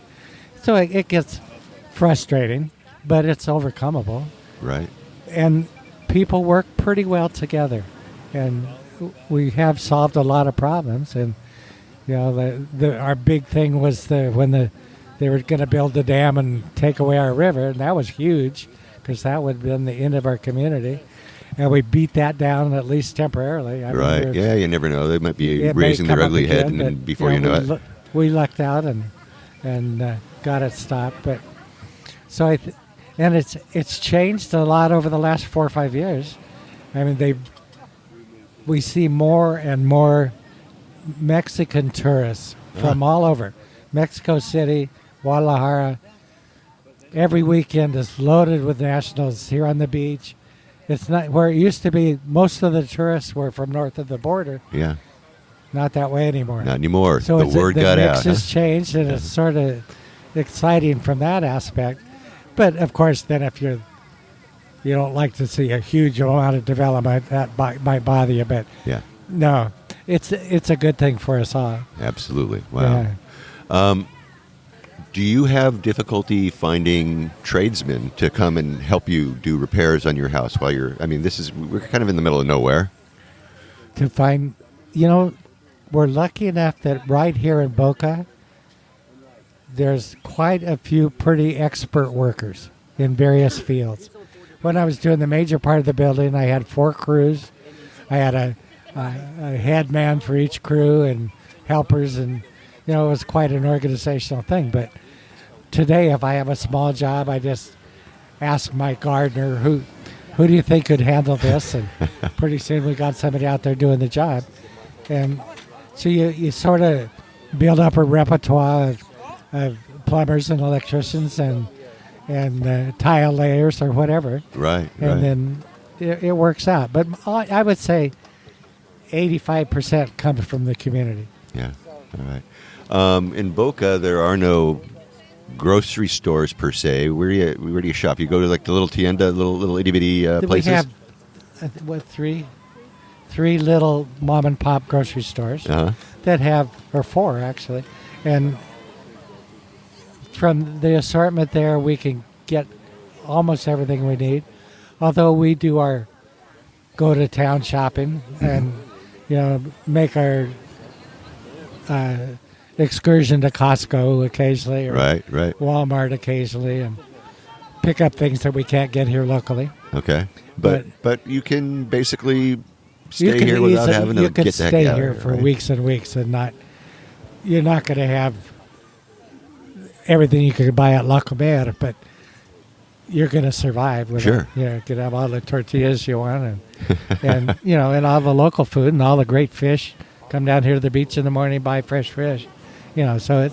So it gets frustrating, but it's overcomable. Right. And people work pretty well together. And we have solved a lot of problems. And, our big thing was when they were going to build the dam and take away our river, and that was huge because that would have been the end of our community. And we beat that down at least temporarily. Right. Yeah, you never know. They might be raising their ugly head, and before you know it. We lucked out and got it stopped. But so it's changed a lot over the last 4 or 5 years. I mean, we see more and more Mexican tourists from all over. Mexico City, Guadalajara. Every weekend is loaded with nationals here on the beach. It's not where it used to be. Most of the tourists were from north of the border. Yeah. Not that way anymore. Not anymore. So the word got out. The mix has changed, and it's sort of exciting from that aspect. But, of course, then if you don't like to see a huge amount of development, that might bother you. But, no, it's a good thing for us all. Absolutely. Wow. Yeah. Do you have difficulty finding tradesmen to come and help you do repairs on your house while we're kind of in the middle of nowhere. To find, we're lucky enough that right here in Boca, there's quite a few pretty expert workers in various fields. When I was doing the major part of the building, I had 4 crews. I had a head man for each crew and helpers, and it was quite an organizational thing. But today, if I have a small job, I just ask my gardener, who do you think could handle this? And pretty soon we got somebody out there doing the job. And so you sort of build up a repertoire of plumbers and electricians and tile layers or whatever. Right. And then it works out. But I would say 85% comes from the community. Yeah. All right. In Boca, there are no grocery stores per se. Where do you shop? You go to like the little tienda, little itty bitty places. We have three little mom and pop grocery stores that have, or 4 actually, and from the assortment there, we can get almost everything we need. Although we do our go to town shopping and make our excursion to Costco occasionally, or right. Walmart occasionally, and pick up things that we can't get here locally. Okay, but you can basically stay here without having to get the heck out. You could stay here right? for weeks and weeks, and you're not going to have everything you could buy at La Comer, but you're going to survive. Sure. You can have all the tortillas you want, and and all the local food and all the great fish. Come down here to the beach in the morning, buy fresh fish. So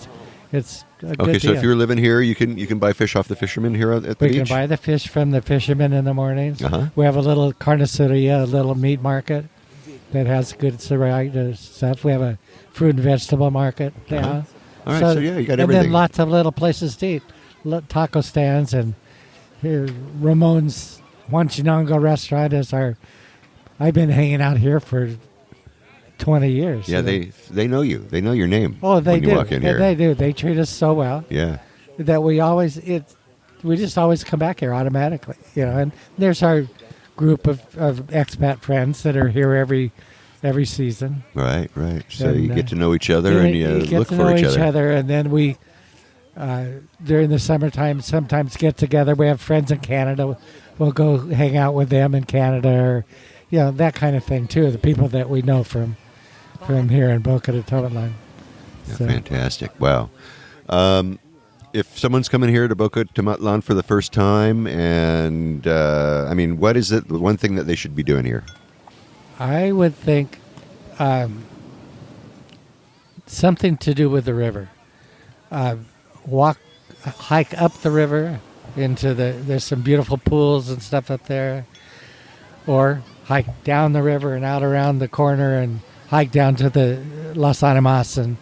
it's a good so deal. if you're living here, you can buy fish off the fishermen here at the beach? We can buy the fish from the fishermen in the mornings. Uh-huh. We have a little carniceria, a little meat market that has good stuff. We have a fruit and vegetable market. Uh-huh. Yeah. All right, so you got everything. And then lots of little places to eat. Taco stands, and here Ramon's Huanchinango restaurant is I've been hanging out here for 20 years. Yeah, they know you. They know your name. Oh, they when do. You walk in here. They do. They treat us so well. Yeah. That we just always come back here automatically. And there's our group of expat friends that are here every season. Right. So you get to know each other and you look for each other. And then we during the summertime sometimes get together. We have friends in Canada. We'll go hang out with them in Canada, or that kind of thing too. The people that we know from here in Boca de Tomatlan. Yeah, fantastic. Wow. If someone's coming here to Boca de Tomatlan for the first time, and what is it? The one thing that they should be doing here? I would think something to do with the river. Hike up the river into there's some beautiful pools and stuff up there, or hike down the river and out around the corner and hike down to the Las Animas and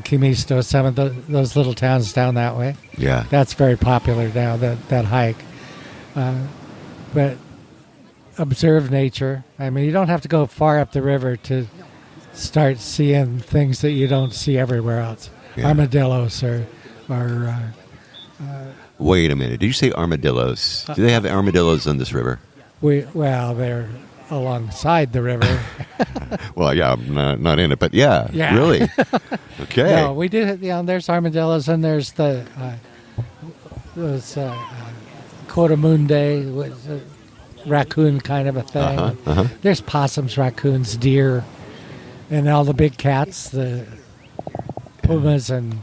Quimisto, some of those little towns down that way. Yeah. That's very popular now, that hike. But observe nature. You don't have to go far up the river to start seeing things that you don't see everywhere else. Yeah. Armadillos or Wait a minute. Did you say armadillos? Do they have armadillos on this river? Well, they're alongside the river. Well, yeah, I'm not in it, but yeah. Really? Okay. No, we do. There's armadillos, and there's those cotamundi, raccoon kind of a thing. There's possums, raccoons, deer, and all the big cats, the pumas, and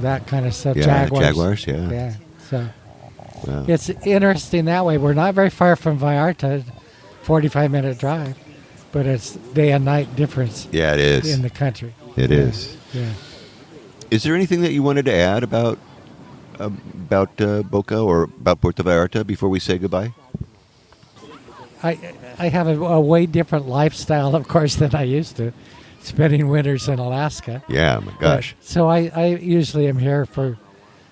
that kind of stuff. Yeah, Jaguars. Yeah. So Wow. it's interesting that way. We're not very far from Vallarta, 45-minute drive, but it's day and night difference. Yeah, it is. In the country. It is. Yeah. Is there anything that you wanted to add about Boca or about Puerto Vallarta before we say goodbye? I have a way different lifestyle, of course, than I used to, spending winters in Alaska. Yeah, my gosh. So I usually am here for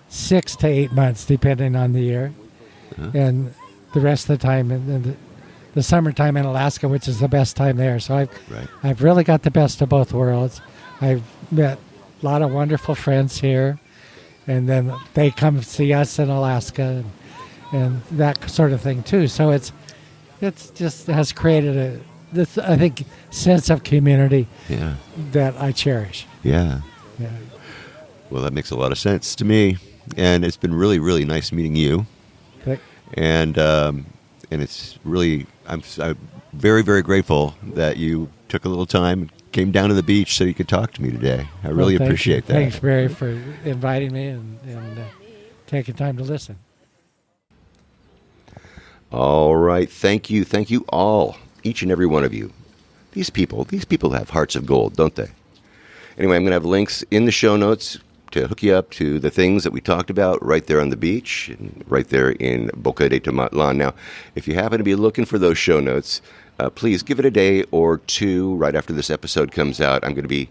6 to 8 months, depending on the year. And the rest of the time in the summertime in Alaska, which is the best time there. So I've really got the best of both worlds. I've met a lot of wonderful friends here, and then they come see us in Alaska and that sort of thing too. So it's just has created this, I think, sense of community that I cherish. Yeah. Well, that makes a lot of sense to me, and it's been really, really nice meeting you. And it's really, I'm very, very grateful that you took a little time and came down to the beach so you could talk to me today. I really appreciate that. Thanks, Barry, for inviting me and taking time to listen. All right. Thank you all, each and every one of you. These people have hearts of gold, don't they? Anyway, I'm going to have links in the show notes to hook you up to the things that we talked about right there on the beach and right there in Boca de Tomatlan. Now, if you happen to be looking for those show notes, please give it a day or two right after this episode comes out. I'm going to be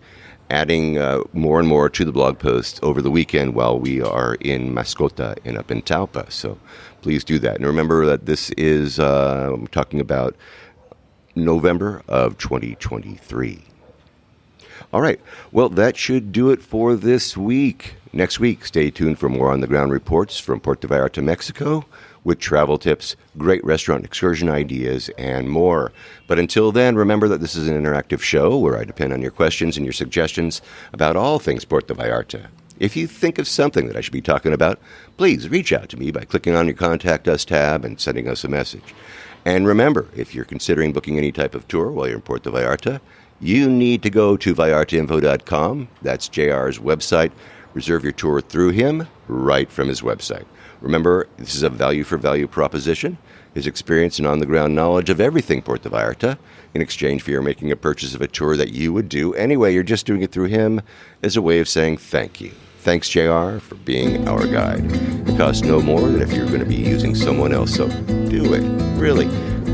adding more and more to the blog post over the weekend while we are in Mascota and up in Taupa. So please do that. And remember that this is I'm talking about November of 2023. All right. Well, that should do it for this week. Next week, stay tuned for more on-the-ground reports from Puerto Vallarta, Mexico, with travel tips, great restaurant excursion ideas, and more. But until then, remember that this is an interactive show where I depend on your questions and your suggestions about all things Puerto Vallarta. If you think of something that I should be talking about, please reach out to me by clicking on your Contact Us tab and sending us a message. And remember, if you're considering booking any type of tour while you're in Puerto Vallarta, you need to go to vallartainfo.com. That's JR's website. Reserve your tour through him right from his website. Remember, this is a value-for-value proposition. His experience and on-the-ground knowledge of everything Puerto Vallarta in exchange for your making a purchase of a tour that you would do anyway. You're just doing it through him as a way of saying thank you. Thanks, JR, for being our guide. It costs no more than if you're going to be using someone else, so do it, really.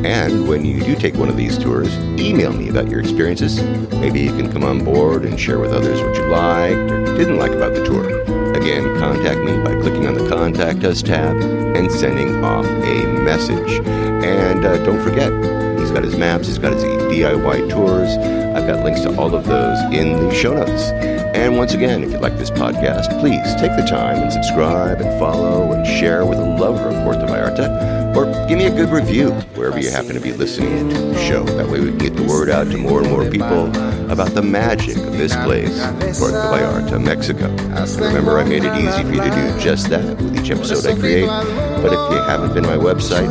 And when you do take one of these tours, email me about your experiences. Maybe you can come on board and share with others what you liked or didn't like about the tour. Again, contact me by clicking on the Contact Us tab and sending off a message. And don't forget, he's got his maps, he's got his DIY tours. I've got links to all of those in the show notes. And once again, if you like this podcast, please take the time and subscribe and follow and share with a lover of Puerto Vallarta. Or give me a good review wherever you happen to be listening to the show. That way we can get the word out to more and more people about the magic of this place, Puerto Vallarta, Mexico. Remember, I made it easy for you to do just that with each episode I create. But if you haven't been to my website,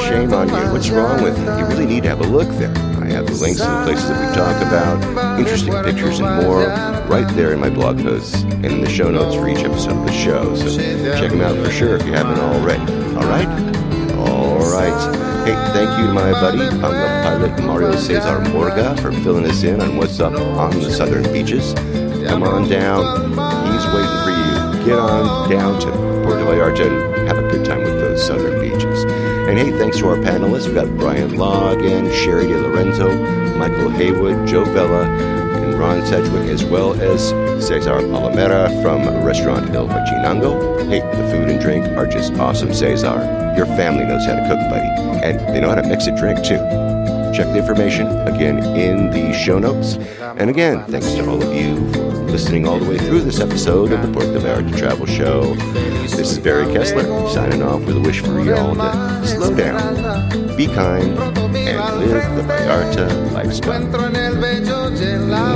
shame on you. What's wrong with it? You really need to have a look there. I have the links to the places that we talk about, interesting pictures and more, right there in my blog posts and in the show notes for each episode of the show. So check them out for sure if you haven't already. All right? All right. Hey, thank you to my buddy, the pilot Mario Cesar Morga, for filling us in on what's up on the southern beaches. Come on down. He's waiting for you. Get on down to Puerto Vallarta and have a good time with those southern beaches. And hey, thanks to our panelists. We've got Brian Law again, Sherry De Lorenzo, Michael Haywood, Joe Vella, and Ron Sedgwick, as well as Cesar Palomera from Restaurant El Machinango. Hey, the food and drink are just awesome, Cesar. Your family knows how to cook, buddy. And they know how to mix a drink, too. Check the information, again, in the show notes. And again, thanks to all of you for listening all the way through this episode of the Puerto Vallarta Travel Show. This is Barry Kessler, signing off with a wish for y'all to slow down, be kind, and live the Vallarta lifestyle.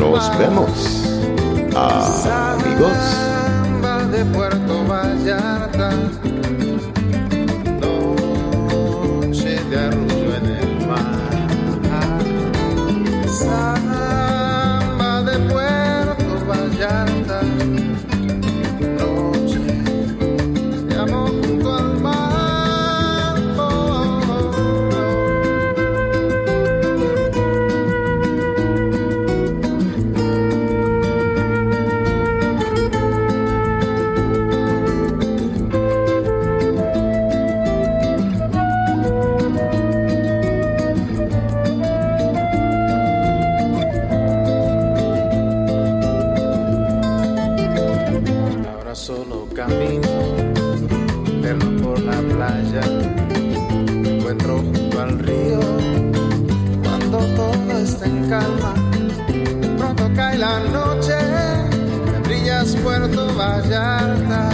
Nos vemos, amigos. De Puerto Vallarta, noche de arrullo en el mar. Samba de Puerto Vallarta, noche de amor junto al mar. Solo camino eterno por la playa, me encuentro junto al río cuando todo está en calma. Pronto cae la noche, me brillas Puerto Vallarta,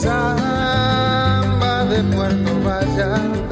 samba de Puerto Vallarta.